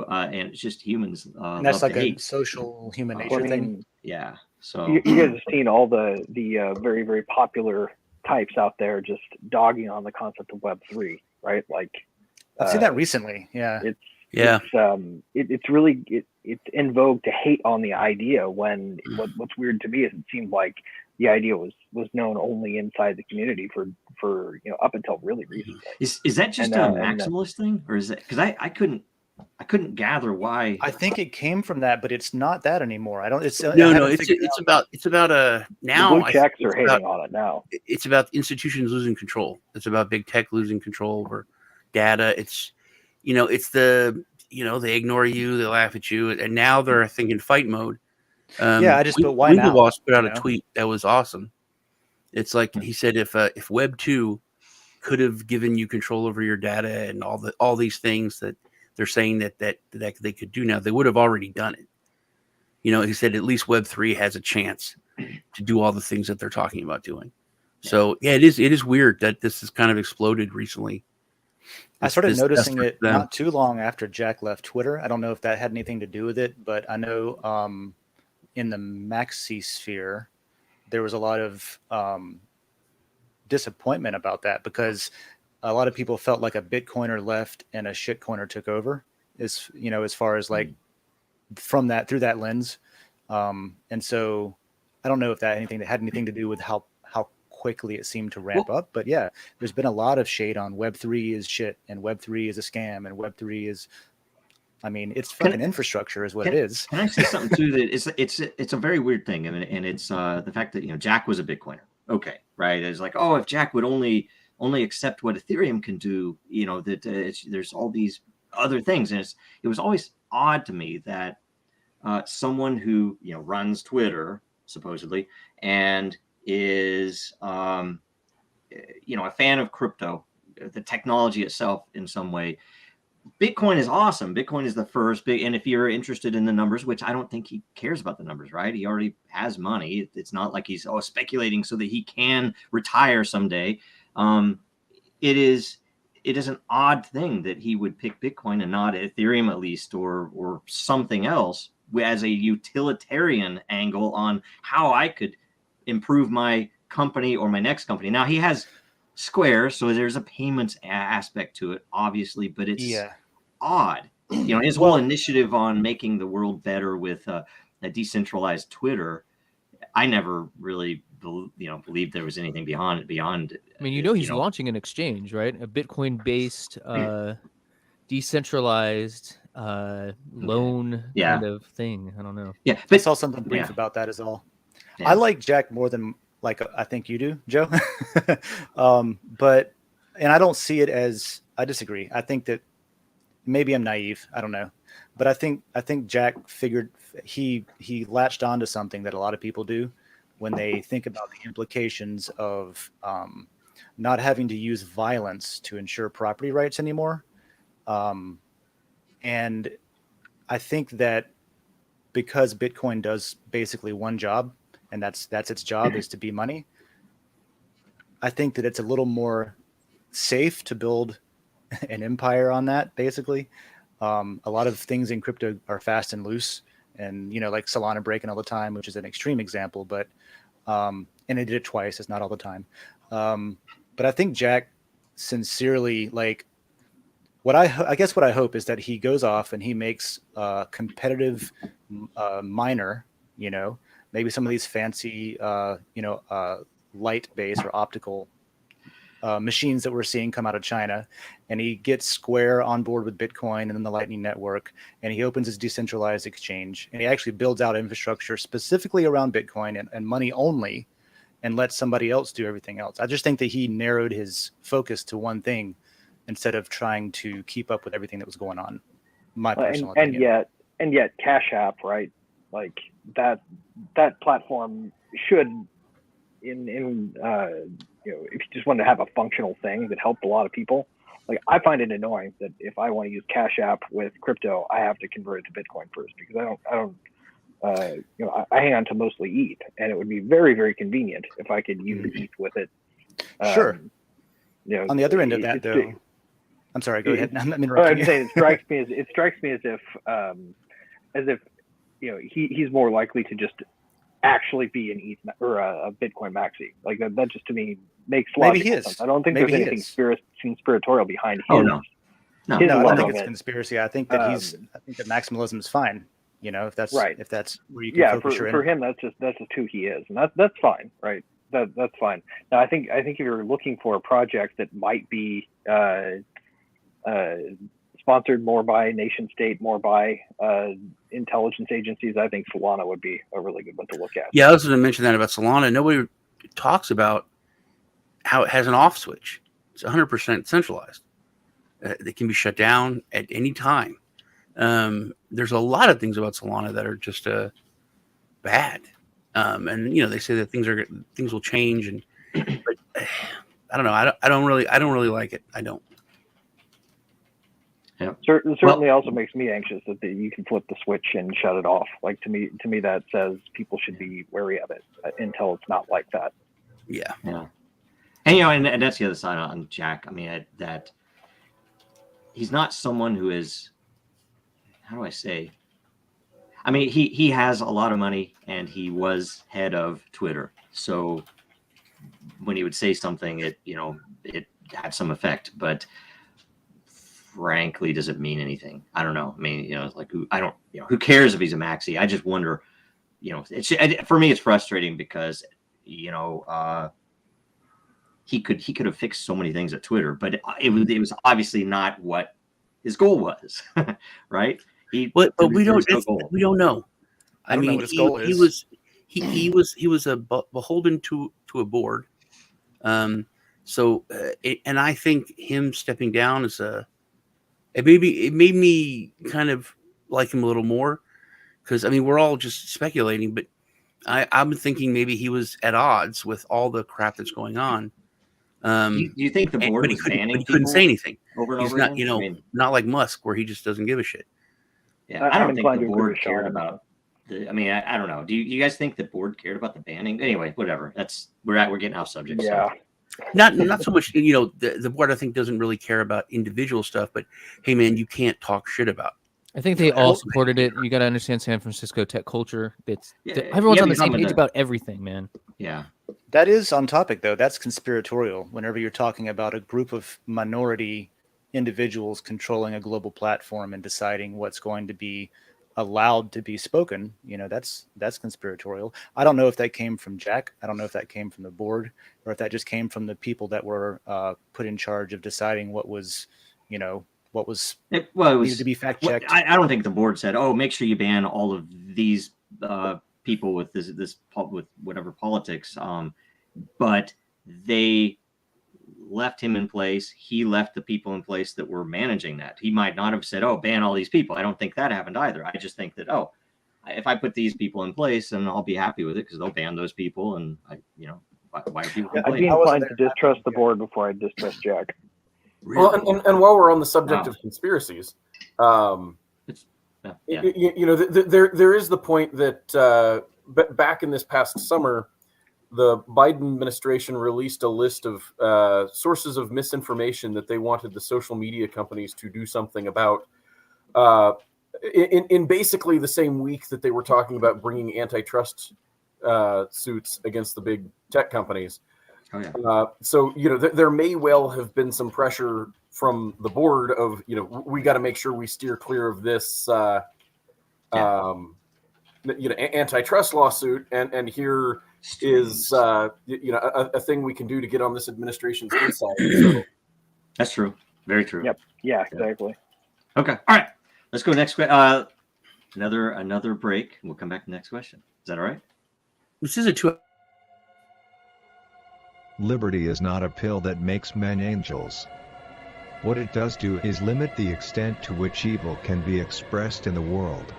and it's just humans. And that's love like to a hate. social human nature thing. Yeah. So you guys have seen all the very, very popular types out there just dogging on the concept of Web3, right? Like, I've seen that recently. Yeah. It's really it's in vogue to hate on the idea, when what's weird to me is it seemed like the idea was known only inside the community for you know, up until really recently. Is that just a maximalist thing, or is it, because I couldn't gather why? I think it came from that, but it's not that anymore. I don't. It's No. It's about now. The blue checks are hating on it now. It's about institutions losing control. It's about big tech losing control over data. It's, you know, it's the, you know, they ignore you, they laugh at you, and now they're, I think, in fight mode. But why now? Winklevoss put out a tweet that was awesome. It's like, he said, if Web 2 could have given you control over your data and all these things that they're saying that they could do now, they would have already done it. You know, he said at least Web 3 has a chance to do all the things that they're talking about doing. So yeah, it is weird that this has kind of exploded recently. I started noticing it not too long after Jack left Twitter. I don't know if that had anything to do with it, but I know in the maxi sphere, there was a lot of disappointment about that, because a lot of people felt like a Bitcoiner left and a shitcoiner took over, as far as like through that lens. And so I don't know if that had anything to do with how quickly it seemed to ramp up, but yeah, there's been a lot of shade on Web3 is shit, and Web3 is a scam, and Web3 is, I mean, it's fucking infrastructure is what it is. Can I say something too? That it's a very weird thing, and it's the fact that, you know, Jack was a Bitcoiner. Okay, right? It's like, oh, if Jack would only accept what Ethereum can do, you know, that there's all these other things, and it was always odd to me that someone who, you know, runs Twitter supposedly and is you know, a fan of crypto, the technology itself in some way, Bitcoin is awesome. Bitcoin is the first big, and if you're interested in the numbers, which I don't think he cares about the numbers, right? He already has money. It's not like he's speculating so that he can retire someday. It is an odd thing that he would pick Bitcoin and not Ethereum, at least, or something else as a utilitarian angle on how I could improve my company or my next company. Now he has Square, so there's a payments aspect to it, obviously, but it's odd. You know, his whole initiative on making the world better with a decentralized Twitter, I never really believed there was anything beyond. I mean, he's launching an exchange, right? A Bitcoin-based, decentralized loan kind of thing. I don't know. Yeah, but I saw something brief about that as well. Yeah. I like Jack more than I think you do, Joe. But I don't see it as, I disagree. I think that maybe I'm naive. I don't know. But I think Jack figured he latched onto something that a lot of people do when they think about the implications of not having to use violence to ensure property rights anymore. And I think that because Bitcoin does basically one job, and that's its job, is to be money, I think that it's a little more safe to build an empire on that, basically. A lot of things in crypto are fast and loose, and like Solana breaking all the time, which is an extreme example, but and it did it twice. It's not all the time. But I think Jack sincerely, what I hope is that he goes off and he makes a competitive miner, maybe some of these fancy, light based or optical machines that we're seeing come out of China, and he gets Square on board with Bitcoin and then the Lightning Network, and he opens his decentralized exchange, and he actually builds out infrastructure specifically around Bitcoin and money only, and lets somebody else do everything else. I just think that he narrowed his focus to one thing instead of trying to keep up with everything that was going on. My personal opinion. And yet Cash App, right? Like that platform should, if you just want to have a functional thing that helped a lot of people, I find it annoying that if I want to use Cash App with crypto, I have to convert it to Bitcoin first, because I hang on to mostly ETH, and it would be very, very convenient if I could use ETH with it. Sure. On the other end of that, though, I'm sorry. Go ahead. I'm interrupting you. It strikes me as if he's more likely to just actually be an ETH or a Bitcoin maxi. That just, to me, makes logical sense. I don't think there's anything conspiratorial behind him. Oh no, I don't think it's conspiracy. I think that I think that maximalism is fine. If that's right, if that's where you can focus your for him, that's just who he is, and that's fine, right? That's fine. Now, I think if you're looking for a project that might be sponsored more by nation state, more by intelligence agencies, I think Solana would be a really good one to look at. Yeah, I was going to mention that about Solana. Nobody talks about how it has an off switch. It's 100% centralized. It can be shut down at any time. There's a lot of things about Solana that are just bad. And they say that things will change, but I don't know. I don't really like it. I don't. Yeah. Certainly also makes me anxious that you can flip the switch and shut it off. To me, that says people should be wary of it until it's not like that. Yeah. Yeah. And and that's the other side on Jack. I mean, that he's not someone who is, how do I say? I mean, he has a lot of money, and he was head of Twitter. So when he would say something, it had some effect, but frankly, does it mean anything? I don't know. I mean, who cares if he's a maxi? I just wonder, for me, it's frustrating because, he could have fixed so many things at Twitter, but it was obviously not what his goal was, right? But we don't know. I mean, what his goal is. He was beholden to a board. So I think him stepping down is it made me kind of like him a little more, because we're all just speculating, but I'm thinking maybe he was at odds with all the crap that's going on. Do you think the board was banning people? He couldn't say anything. over and He's over not, again? I mean, not like Musk, where he just doesn't give a shit. yeah, I don't think inclined the to agree board with cared Sean. about. I mean, I don't know. Do you guys think the board cared about the banning? Anyway, whatever. We're getting off subject. Yeah. So. Not so much. The board I think doesn't really care about individual stuff, but hey, man, you can't talk shit about. I think they all supported it. You got to understand San Francisco tech culture. Yeah, Everyone's yeah, on the but same some of page the- about everything, man. Yeah. That is on topic, though. That's conspiratorial. Whenever you're talking about a group of minority individuals controlling a global platform and deciding what's going to be allowed to be spoken, that's conspiratorial. I don't know if that came from Jack. I don't know if that came from the board, or if that just came from the people that were put in charge of deciding what was needed to be fact checked. I don't think the board said, "Oh, make sure you ban all of these people with with whatever politics." But they left him in place. He left the people in place that were managing that. He might not have said, "Oh, ban all these people." I don't think that happened either. I just think that, if I put these people in place, then I'll be happy with it because they'll ban those people. And why are people I'd complaining? be inclined to distrust the board before I distrust Jack. Well, and while we're on the subject of conspiracies, Yeah. there is the point that back in this past summer, the Biden administration released a list of sources of misinformation that they wanted the social media companies to do something about. In basically the same week that they were talking about bringing antitrust suits against the big tech companies. Oh, yeah. So there may well have been some pressure from the board of we got to make sure we steer clear of this antitrust lawsuit, and here is a thing we can do to get on this administration's inside. So. That's true. Very true. Yep. Yeah. Exactly. Okay. All right. Let's go next. Another break. We'll come back to the next question. Is that all right? This is a 2. Liberty is not a pill that makes men angels. What it does do is limit the extent to which evil can be expressed in the world.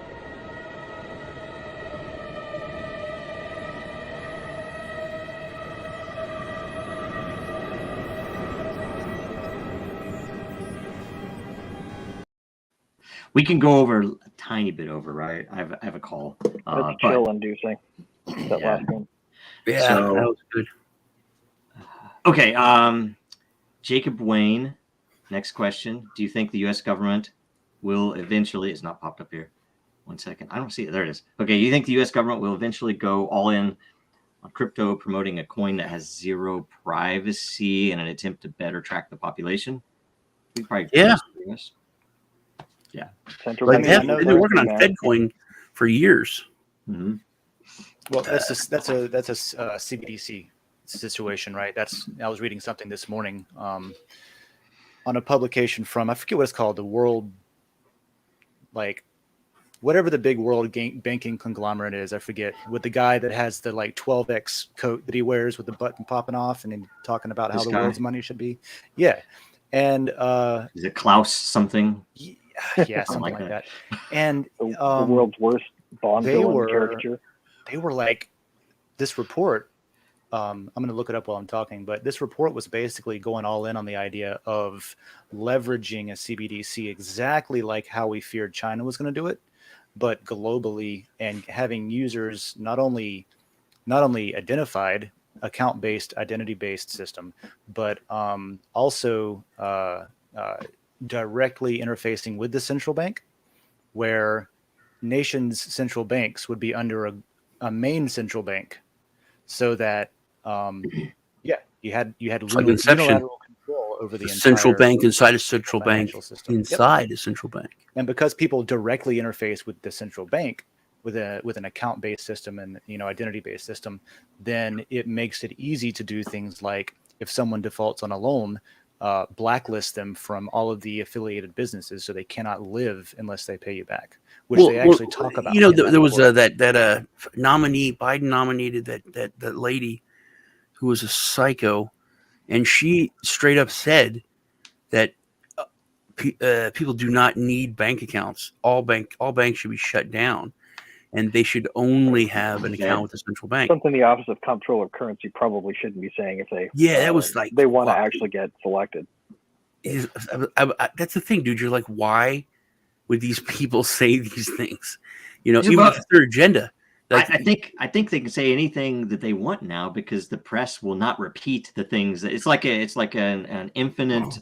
We can go over a tiny bit over, right? I have a call. That's chill-inducing. That last one. Yeah, So- that was good. Okay. Jacob Wayne, next question. Do you think the U.S. government will eventually, it's not popped up here. 1 second. I don't see it. There it is. Okay. You think the U.S. government will eventually go all in on crypto, promoting a coin that has zero privacy in an attempt to better track the population? We probably Yeah. Yeah. Central Like, bank they've knows been working on everything, man. FedCoin for years. Mm-hmm. Well, that's a CBDC situation, right? I was reading something this morning on a publication from, I forget what it's called, the World, whatever the big world banking conglomerate is, I forget, with the guy that has the 12X coat that he wears with the button popping off and then talking about how the world's money should be. Yeah. And is it Klaus something? Yeah, something like that. And The world's worst Bond villain caricature. They were like, this report, I'm going to look it up while I'm talking, but this report was basically going all in on the idea of leveraging a CBDC exactly like how we feared China was going to do it, but globally, and having users not only identified, account-based, identity-based system, but also directly interfacing with the central bank, where nations' central banks would be under a main central bank, so that you had like Inception. unilateral control over the central entire bank inside a central bank financial system. inside a central bank. And because people directly interface with the central bank with an account-based system and identity-based system, then it makes it easy to do things like, if someone defaults on a loan, blacklist them from all of the affiliated businesses, so they cannot live unless they pay you back. Which they actually talk about. There was that nominee, Biden nominated that lady who was a psycho, and she straight up said that people do not need bank accounts. All banks should be shut down, and they should only have an account with the central bank. Something the Office of Comptroller of Currency probably shouldn't be saying if they that was like they want to actually get selected. that's the thing, dude. You're like, why would these people say these things? You know, Yeah, even but if it's their agenda. Like, I think they can say anything that they want now because the press will not repeat the things. It's like an infinite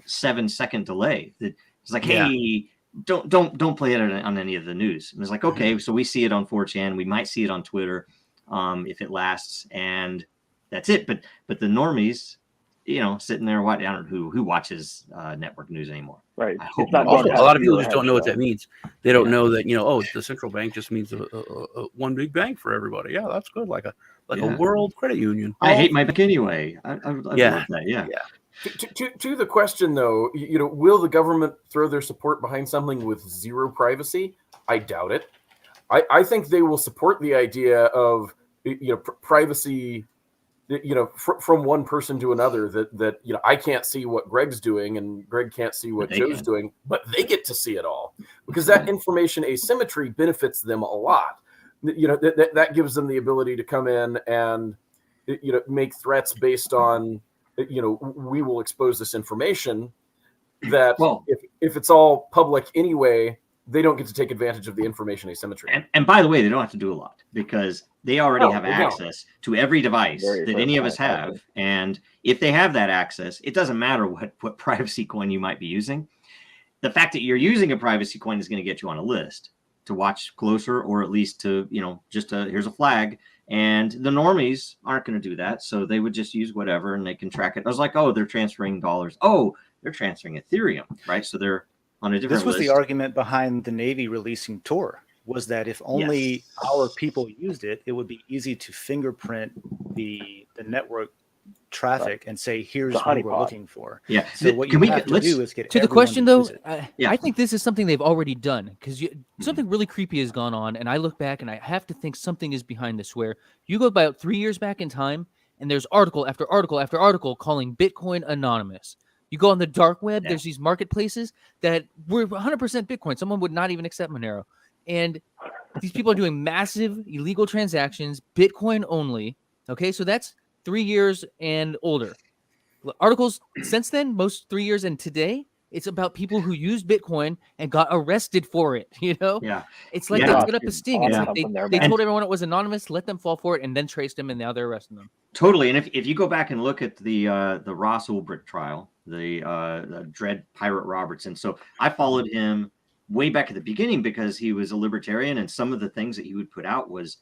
7-second delay. That it's like, Yeah. hey, don't play it on any of the news. And it's like, okay, so we see it on 4chan, we might see it on Twitter, if it lasts, and that's it. But the normies, you know, sitting there, I don't know who watches network news anymore. Right. I hope It's not also, a broadcast lot of people via just don't know what headshot. that means. They don't Yeah. know that, you know, oh, the central bank just means a one big bank for everybody. Yeah, that's good. Like a Yeah. world credit union. I hate my bank anyway. I Yeah. love that. Yeah. To the question, though, you know, will the government throw their support behind something with zero privacy? I doubt it. I think they will support the idea of, you know, privacy, you know, from one person to another, that you know, I can't see what Greg's doing and Greg can't see what But they Joe's can. doing, but they get to see it all, because that information asymmetry benefits them a lot. You know, that gives them the ability to come in and, you know, make threats based on, you know, we will expose this information, that Well, if it's all public anyway, they don't get to take advantage of the information asymmetry. and by the way, they don't have to do a lot because they already No, have they don't. access to every device Very that any of us versatile, have. And if they have that access, it doesn't matter what privacy coin you might be using. The fact that you're using a privacy coin is going to get you on a list to watch closer, or at least to, you know, here's a flag. And the normies aren't going to do that. So they would just use whatever and they can track it. I was like, oh, they're transferring dollars. Oh, they're transferring Ethereum, right? So they're on a different This was list. the argument behind the Navy releasing Tor, was that if only Yes. our people used it, it would be easy to fingerprint the network traffic and say, here's The who we're honeypot. looking for. Yeah. So what you have to do is get To the everyone question, to though, use it. Yeah. I think this is something they've already done, because something really creepy has gone on, and I look back and I have to think something is behind this. Where you go about 3 years back in time, and there's article after article after article calling Bitcoin anonymous. You go on the dark web, Yeah. there's these marketplaces that were 100% Bitcoin. Someone would not even accept Monero. And these people are doing massive illegal transactions, Bitcoin only. Okay, so that's 3 years and older. Articles since then, most 3 years and today, it's about people who used Bitcoin and got arrested for it. You know, Yeah. it's like Yeah. they set up a sting. It's Yeah. like Something there, they man. told everyone it was anonymous, let them fall for it, and then traced them, and now they're arresting them. Totally. And if you go back and look at the Ross Ulbricht trial, the Dread Pirate Robertson. So I followed him way back at the beginning because he was a libertarian, and some of the things that he would put out was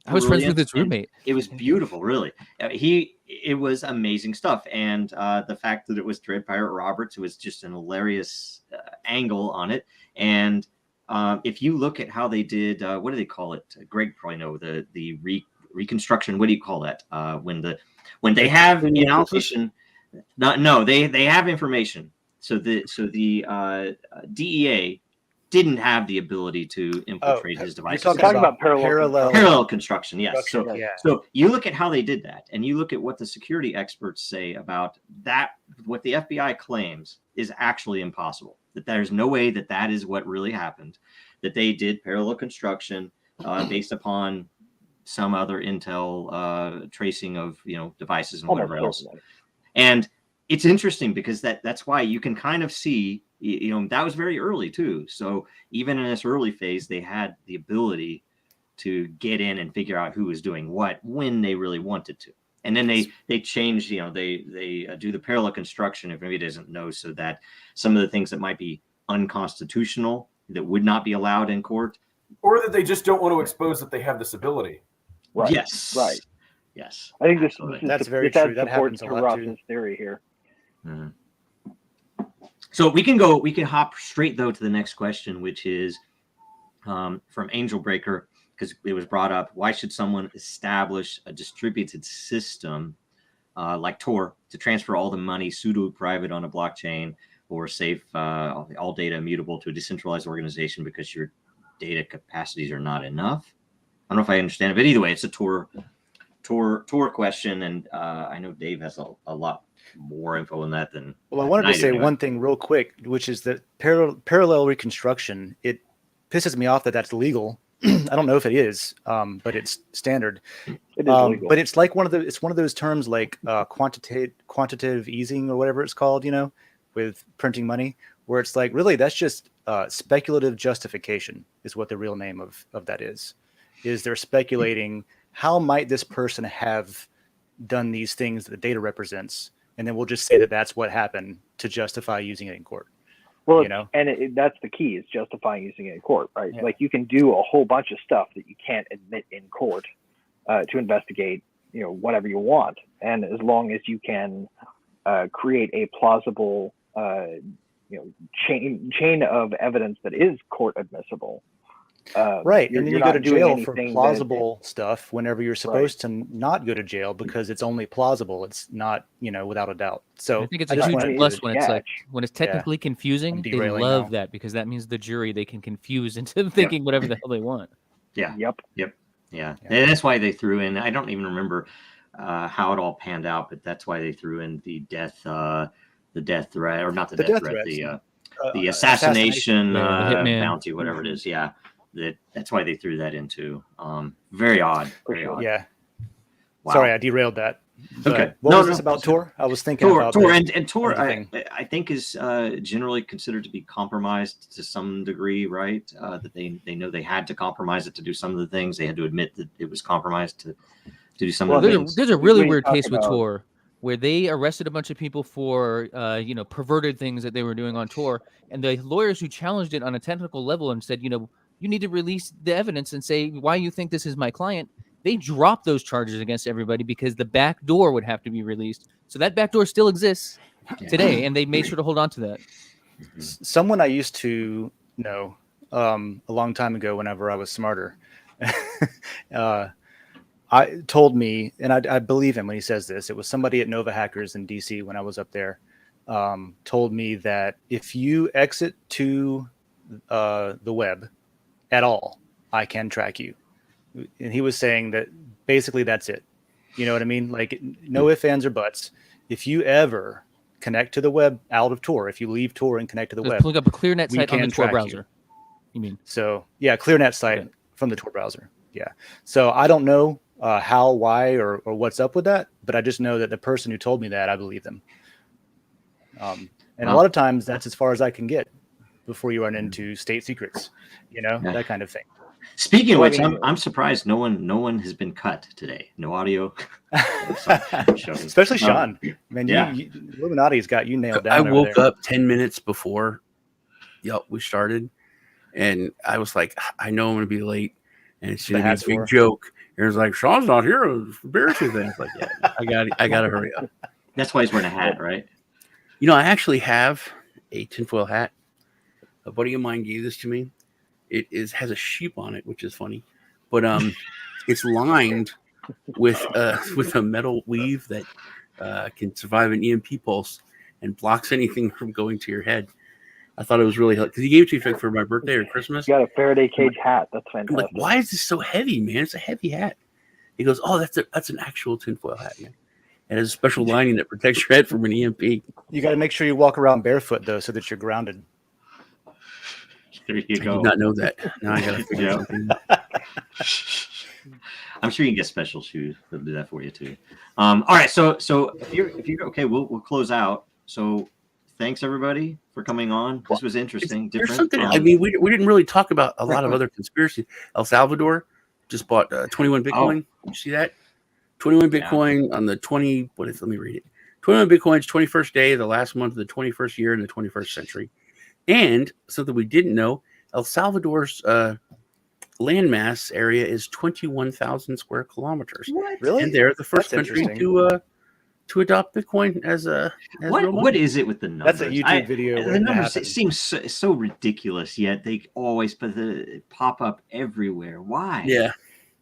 I was friends with brilliant, his and roommate. It was beautiful, really. It was amazing stuff. And the fact that it was Dread Pirate Roberts, it was just an hilarious angle on it. And if you look at how they did, what do they call it? Greg probably know the reconstruction. What do you call that? When they have information. No, they have information. So the DEA didn't have the ability to infiltrate his devices. You're talking about parallel construction. Yes. So, yeah. so you look at how they did that, and you look at what the security experts say about that. What the FBI claims is actually impossible. That there's no way that is what really happened. That they did parallel construction based upon some other intel tracing of devices and whatever else. And it's interesting because that's why you can kind of see, that was very early too. So even in this early phase, they had the ability to get in and figure out who was doing what when they really wanted to. And then they changed, they do the parallel construction, if anybody doesn't know, so that some of the things that might be unconstitutional that would not be allowed in court. Or that they just don't want to expose that they have this ability. Right. Yes. Right. Yes. I think this That's very this adds true. That support happens a to lot, Ross's too. theory here. Mhm. So we can hop straight though to the next question, which is from Angel Breaker, because it was brought up. Why should someone establish a distributed system like Tor to transfer all the money pseudo-private on a blockchain, or safe all data immutable to a decentralized organization because your data capacities are not enough? I don't know if I understand it, but either way, it's a Tor question, and I know Dave has a lot more info on that than. Well, I wanted to say anyway. one thing real quick, which is that parallel reconstruction. It pisses me off that that's legal I don't know if it is, but it's standard. It is legal. But it's like one of those terms like quantitative easing or whatever it's called, with printing money, where it's like, really, that's just speculative justification is what the real name of that is they're speculating how might this person have done these things that the data represents, and then we'll just say that that's what happened to justify using it in court. Well, that's the key, is justifying using it in court, right? Yeah. Like, you can do a whole bunch of stuff that you can't admit in court to investigate, whatever you want. And as long as you can create a plausible, chain of evidence that is court admissible. Right. And then you go to jail for plausible stuff whenever you're supposed to not go to jail because it's only plausible. It's not, without a doubt. So I think it's a huge plus when it's technically confusing. They love that because that means the jury, they can confuse into thinking whatever the hell they want. Yeah. Yep. Yeah. And that's why they threw in, I don't even remember how it all panned out, but that's why they threw in the death threat, or not the death threat, the assassination bounty, whatever it is. Yeah. That's why they threw that into. Very odd. Very odd. Yeah. Wow. Sorry, I derailed that. Okay. What was this about Tor? I was thinking about Tor, and Tor, I think is generally considered to be compromised to some degree, right? That they know they had to compromise it to do some of the things. They had to admit that it was compromised to do some of the things. There's a really weird case with Tor where they arrested a bunch of people for perverted things that they were doing on Tor, and the lawyers who challenged it on a technical level and said, you need to release the evidence and say why you think this is my client. They dropped those charges against everybody because the back door would have to be released. So that back door still exists today, and they made sure to hold on to that. Someone I used to know a long time ago, whenever I was smarter, told me, and I believe him when he says this. It was somebody at Nova Hackers in DC when I was up there. Told me that if you exit to the web at all, I can track you. And he was saying that basically that's it. You know what I mean? Like, no ifs, ands, or buts. If you ever connect to the web out of Tor, if you leave Tor and connect to the web, pulling up a ClearNet site on the Tor browser. You mean? So yeah, ClearNet site from the Tor browser. Yeah. So I don't know how, why, or what's up with that, but I just know that the person who told me that, I believe them. And a lot of times that's as far as I can get before you run into state secrets, that kind of thing. Speaking of which, I'm surprised no one has been cut today. No audio. Especially Sean. Man, you Illuminati's got you nailed down. I woke up 10 minutes before we started, and I was like, I know I'm going to be late, and it's going to be a big joke. And it's like, Sean's not here. It's embarrassing thing. Like, I got to hurry up. That's why he's wearing a hat, right? I actually have a tinfoil hat. A buddy of mine gave this to me. It has a sheep on it, which is funny, but it's lined with a metal weave that can survive an EMP pulse and blocks anything from going to your head. I thought it was really helpful because he gave it to me for my birthday or Christmas. You got a Faraday cage hat. That's fantastic. I'm like, why is this so heavy, man? It's a heavy hat. He goes, oh, that's an actual tinfoil hat, man. It has a special lining that protects your head from an EMP. You got to make sure you walk around barefoot though, so that you're grounded. There you go. I did not know that. Now I got to figure something out. I'm sure you can get special shoes that'll do that for you too. All right, so if you're okay, we'll close out. So thanks everybody for coming on. This was interesting. There's something. I mean, we didn't really talk about a lot of other conspiracies. El Salvador just bought 21 Bitcoin. You see that? 21 Bitcoin on the 20. What is? Let me read it. 21 Bitcoin's 21st day of the last month of the 21st year in the 21st century. And something we didn't know, El Salvador's landmass area is 21,000 square kilometers. What? Really? And they're the first country to adopt Bitcoin as what is it with the numbers? That's a YouTube video. The numbers seem so ridiculous, yet they always pop up everywhere. Why? Yeah.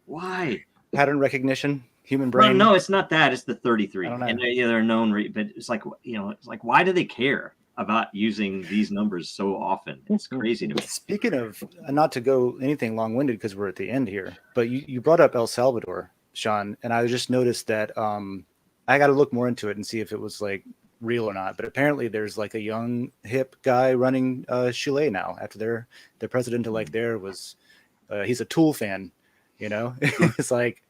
Why? Pattern recognition, human brain. No, it's not that. It's the 33. I don't know. And they're known, but it's like, it's like, why do they care about using these numbers so often? It's crazy to me. Speaking of, not to go anything long-winded because we're at the end here, but you brought up El Salvador, Sean, and I just noticed that I got to look more into it and see if it was like real or not. But apparently there's like a young hip guy running Chile now after their president-elect there was he's a Tool fan, It's like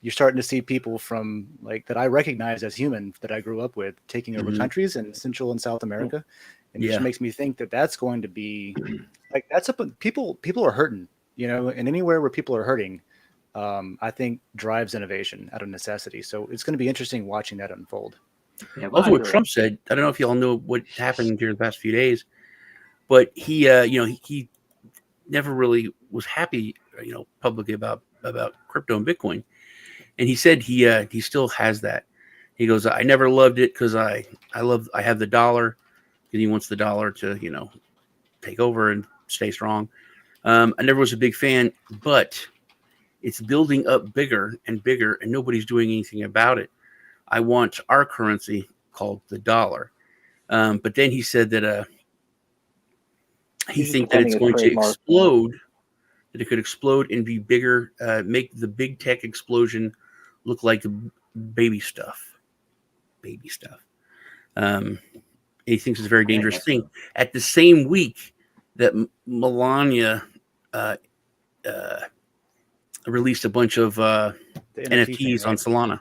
you're starting to see people from like that I recognize as human that I grew up with taking over countries in Central and South America, and it just makes me think that that's going to be like that's up. People are hurting, and anywhere where people are hurting, I think drives innovation out of necessity. So it's going to be interesting watching that unfold. Yeah, Also, what Trump said, I don't know if you all know what happened during the past few days, but he never really was happy, publicly about crypto and Bitcoin. And he said he still has that. He goes, I never loved it because I have the dollar, and he wants the dollar to, take over and stay strong. I never was a big fan, but it's building up bigger and bigger, and nobody's doing anything about it. I want our currency called the dollar. But then he said that he thinks that it's going to explode, that it could explode and be bigger, make the big tech explosion look like baby stuff. He thinks it's a very dangerous thing. At the same week that Melania released a bunch of NFTs on Solana.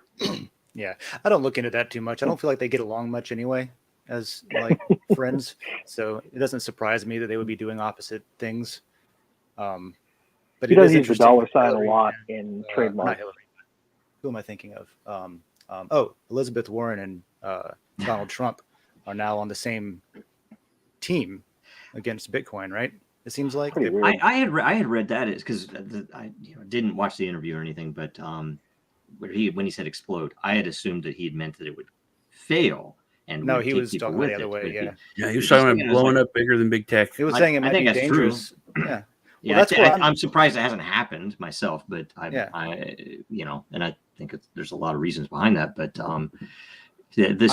Yeah, I don't look into that too much. I don't feel like they get along much anyway as like friends. So it doesn't surprise me that they would be doing opposite things. But he does use the dollar sign a lot in trademark. Who am I thinking of? Elizabeth Warren and Donald Trump are now on the same team against Bitcoin, right? It seems like I had read that is because I didn't watch the interview or anything, but when he said explode, I had assumed that he had meant that it would fail. And no, he was talking the other way. Yeah, he was talking about blowing up bigger than big tech. He was saying it might be dangerous. True. Yeah. Yeah, well, I'm surprised it hasn't happened myself, but and I think there's a lot of reasons behind that. But the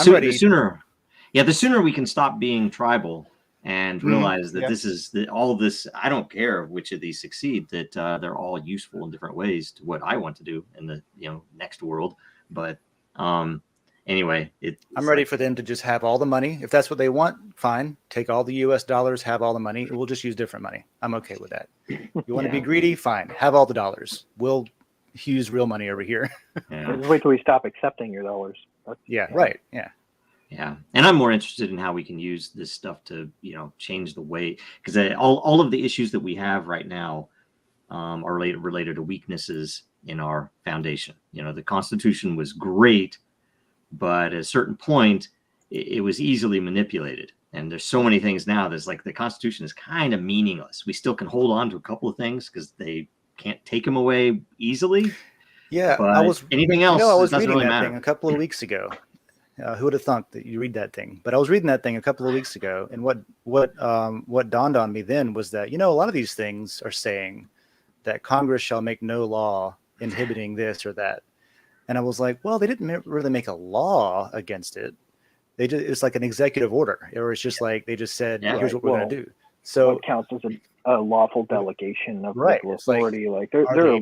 sooner we can stop being tribal and realize that this is all of this. I don't care which of these succeed; that they're all useful in different ways to what I want to do in the next world. But anyway, I'm ready for them to just have all the money. If that's what they want, fine. Take all the U.S. dollars, have all the money. We'll just use different money. I'm okay with that. You want to be greedy? Fine. Have all the dollars. We'll use real money over here. Just wait till we stop accepting your dollars. Right. Yeah. And I'm more interested in how we can use this stuff to, change the way, because all of the issues that we have right now are related to weaknesses in our foundation. The Constitution was great, but at a certain point, it was easily manipulated. And there's so many things now that's like the Constitution is kind of meaningless. We still can hold on to a couple of things because they can't take them away easily. Yeah, but anything else, I was reading really that thing a couple of weeks ago. Who would have thought that you read that thing? But I was reading that thing a couple of weeks ago, and what dawned on me then was that a lot of these things are saying that Congress shall make no law inhibiting this or that. And I was like, well, they didn't really make a law against it. It's like an executive order, or it's just like they just said, here's what we're going to do. So what counts as a lawful delegation of legal authority?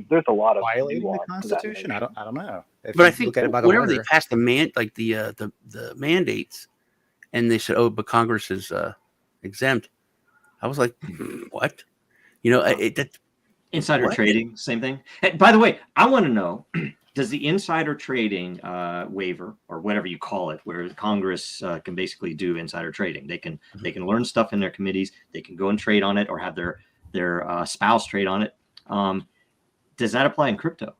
There's a lot of violating the Constitution. I don't know. But I think whenever they passed the mandates, and they said, "Oh, but Congress is exempt," I was like, "What?" Insider trading, same thing. Hey, by the way, I want to know. Does the insider trading waiver, or whatever you call it, where Congress can basically do insider trading, they can learn stuff in their committees, they can go and trade on it, or have their spouse trade on it. Does that apply in crypto?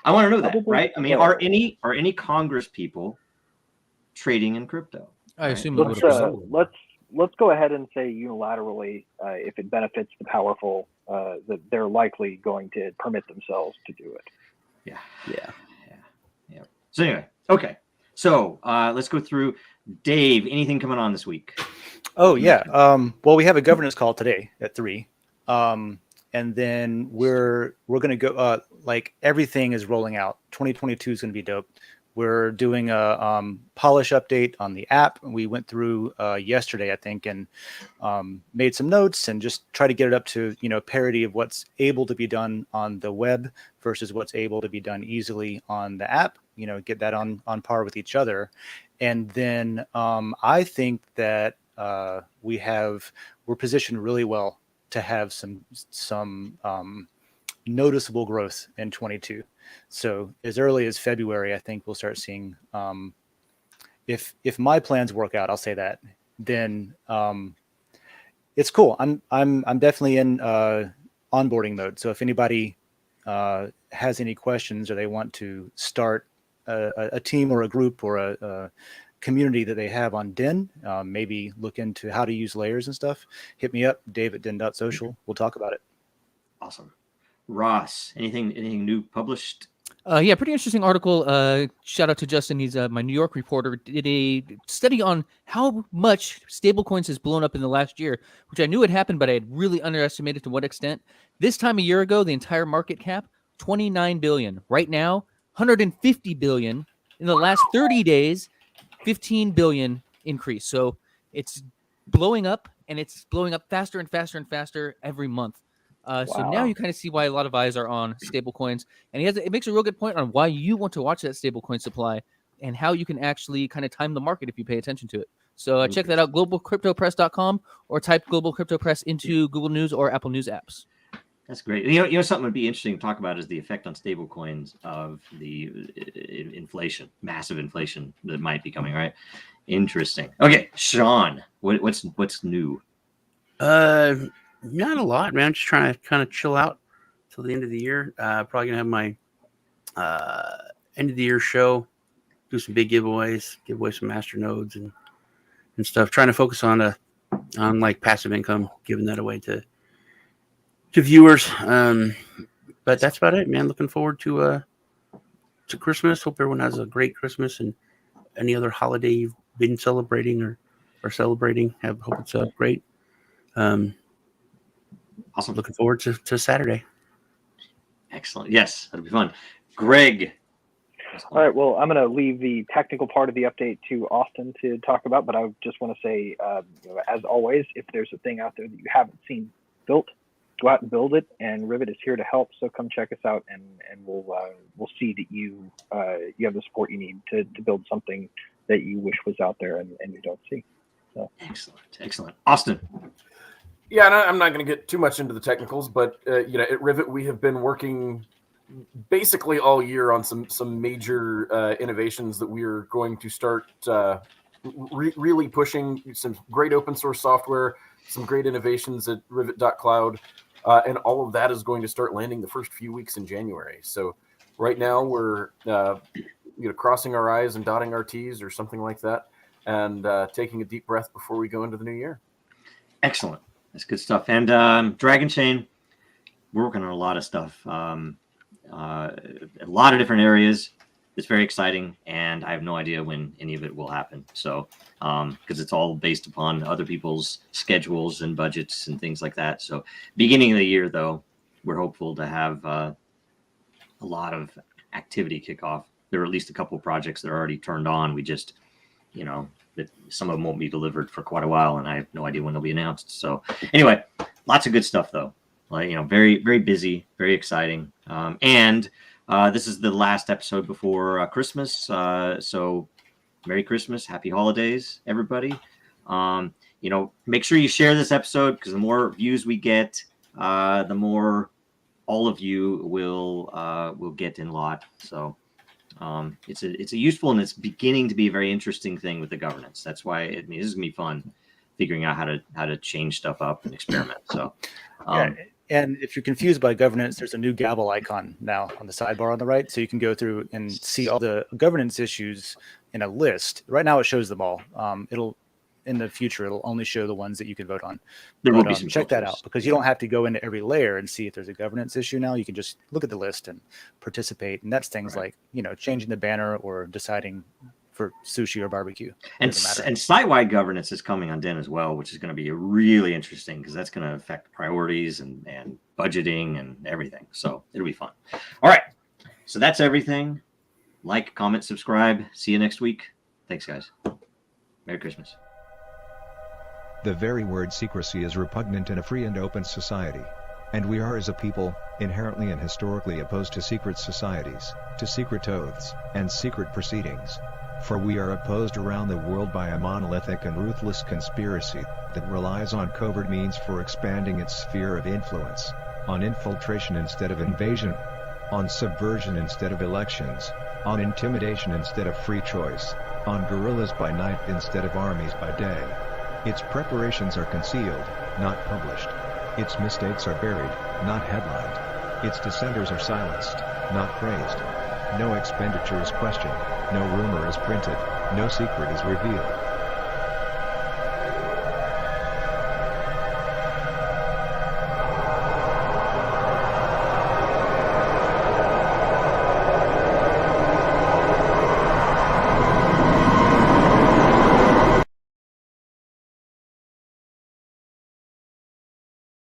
I want to know that, right? I mean, are any Congress people trading in crypto? I assume let's go ahead and say unilaterally, if it benefits the powerful, that they're likely going to permit themselves to do it. Yeah. So anyway, okay. So let's go through. Dave, anything coming on this week? Oh yeah. Well, we have a governance call today at 3, and then we're going to go. Like everything is rolling out. 2022 is going to be dope. We're doing a polish update on the app. We went through yesterday, I think, and made some notes and just try to get it up to parity of what's able to be done on the web versus what's able to be done easily on the app. Get that on par with each other. And then I think that we're positioned really well to have some noticeable growth in 22. So as early as February, I think we'll start seeing, if my plans work out, I'll say that, then it's cool. I'm definitely in onboarding mode. So if anybody has any questions or they want to start a team or a group or a community that they have on Den, maybe look into how to use layers and stuff, hit me up, dave@den.social. We'll talk about it. Awesome. Ross, anything new published? Yeah, pretty interesting article. Shout out to Justin. He's my New York reporter. Did a study on how much stablecoins has blown up in the last year, which I knew had happened, but I had really underestimated to what extent. This time a year ago, the entire market cap, 29 billion. Right now, 150 billion. In the last 30 days, 15 billion increase. So it's blowing up, and it's blowing up faster and faster and faster every month. So now you kind of see why a lot of eyes are on stablecoins, and it makes a real good point on why you want to watch that stablecoin supply and how you can actually kind of time the market if you pay attention to it. So check that out, globalcryptopress.com, or type Global Crypto Press into Google News or Apple News apps. That's great. You know, something would be interesting to talk about is the effect on stablecoins of the inflation, massive inflation that might be coming. Right? Interesting. Okay, Sean, what's new? Not a lot, man. I'm just trying to kind of chill out till the end of the year. Probably gonna have my end of the year show, do some big giveaways, give away some master nodes and stuff. Trying to focus on like passive income, giving that away to viewers. But that's about it, man. Looking forward to Christmas. Hope everyone has a great Christmas and any other holiday you've been celebrating or celebrating. Hope it's great. Awesome. Looking forward to Saturday. Excellent. Yes, that'll be fun. Greg. All right. Well, I'm going to leave the technical part of the update to Austin to talk about, but I just want to say, as always, if there's a thing out there that you haven't seen built, go out and build it. And Rivet is here to help. So come check us out, and we'll see that you have the support you need to build something that you wish was out there and you don't see. So. Excellent. Austin. Yeah, and I'm not going to get too much into the technicals, but at Rivet we have been working basically all year on some major innovations that we are going to start really pushing. Some great open source software, some great innovations at Rivet.cloud, and all of that is going to start landing the first few weeks in January. So right now we're crossing our I's and dotting our T's or something like that, and taking a deep breath before we go into the new year. Excellent. That's good stuff. And Dragonchain, we're working on a lot of stuff, a lot of different areas. It's very exciting, and I have no idea when any of it will happen. So, because it's all based upon other people's schedules and budgets and things like that. So, beginning of the year, though, we're hopeful to have a lot of activity kick off. There are at least a couple of projects that are already turned on. We just, that some of them won't be delivered for quite a while, and I have no idea when they'll be announced. So anyway, lots of good stuff though. Like, very, very busy, very exciting. And this is the last episode before Christmas. So Merry Christmas, Happy Holidays, everybody. Make sure you share this episode, because the more views we get, the more all of you will get in lot. So it's a useful, and it's beginning to be a very interesting thing with the governance. That's why this is gonna be fun, figuring out how to change stuff up and experiment. So, and if you're confused by governance, there's a new gavel icon now on the sidebar on the right, so you can go through and see all the governance issues in a list. Right now, it shows them all. In the future, it'll only show the ones that you can vote on. There will be some check that out, because you don't have to go into every layer and see if there's a governance issue now. You can just look at the list and participate. And that's things like, changing the banner or deciding for sushi or barbecue. And site-wide governance is coming on Den as well, which is going to be really interesting, because that's going to affect priorities and budgeting and everything. So it'll be fun. All right. So that's everything. Like, comment, subscribe. See you next week. Thanks, guys. Merry Christmas. The very word secrecy is repugnant in a free and open society. And we are, as a people, inherently and historically opposed to secret societies, to secret oaths, and secret proceedings. For we are opposed around the world by a monolithic and ruthless conspiracy that relies on covert means for expanding its sphere of influence, on infiltration instead of invasion, on subversion instead of elections, on intimidation instead of free choice, on guerrillas by night instead of armies by day. Its preparations are concealed, not published. Its mistakes are buried, not headlined. Its dissenters are silenced, not praised. No expenditure is questioned, no rumor is printed, no secret is revealed.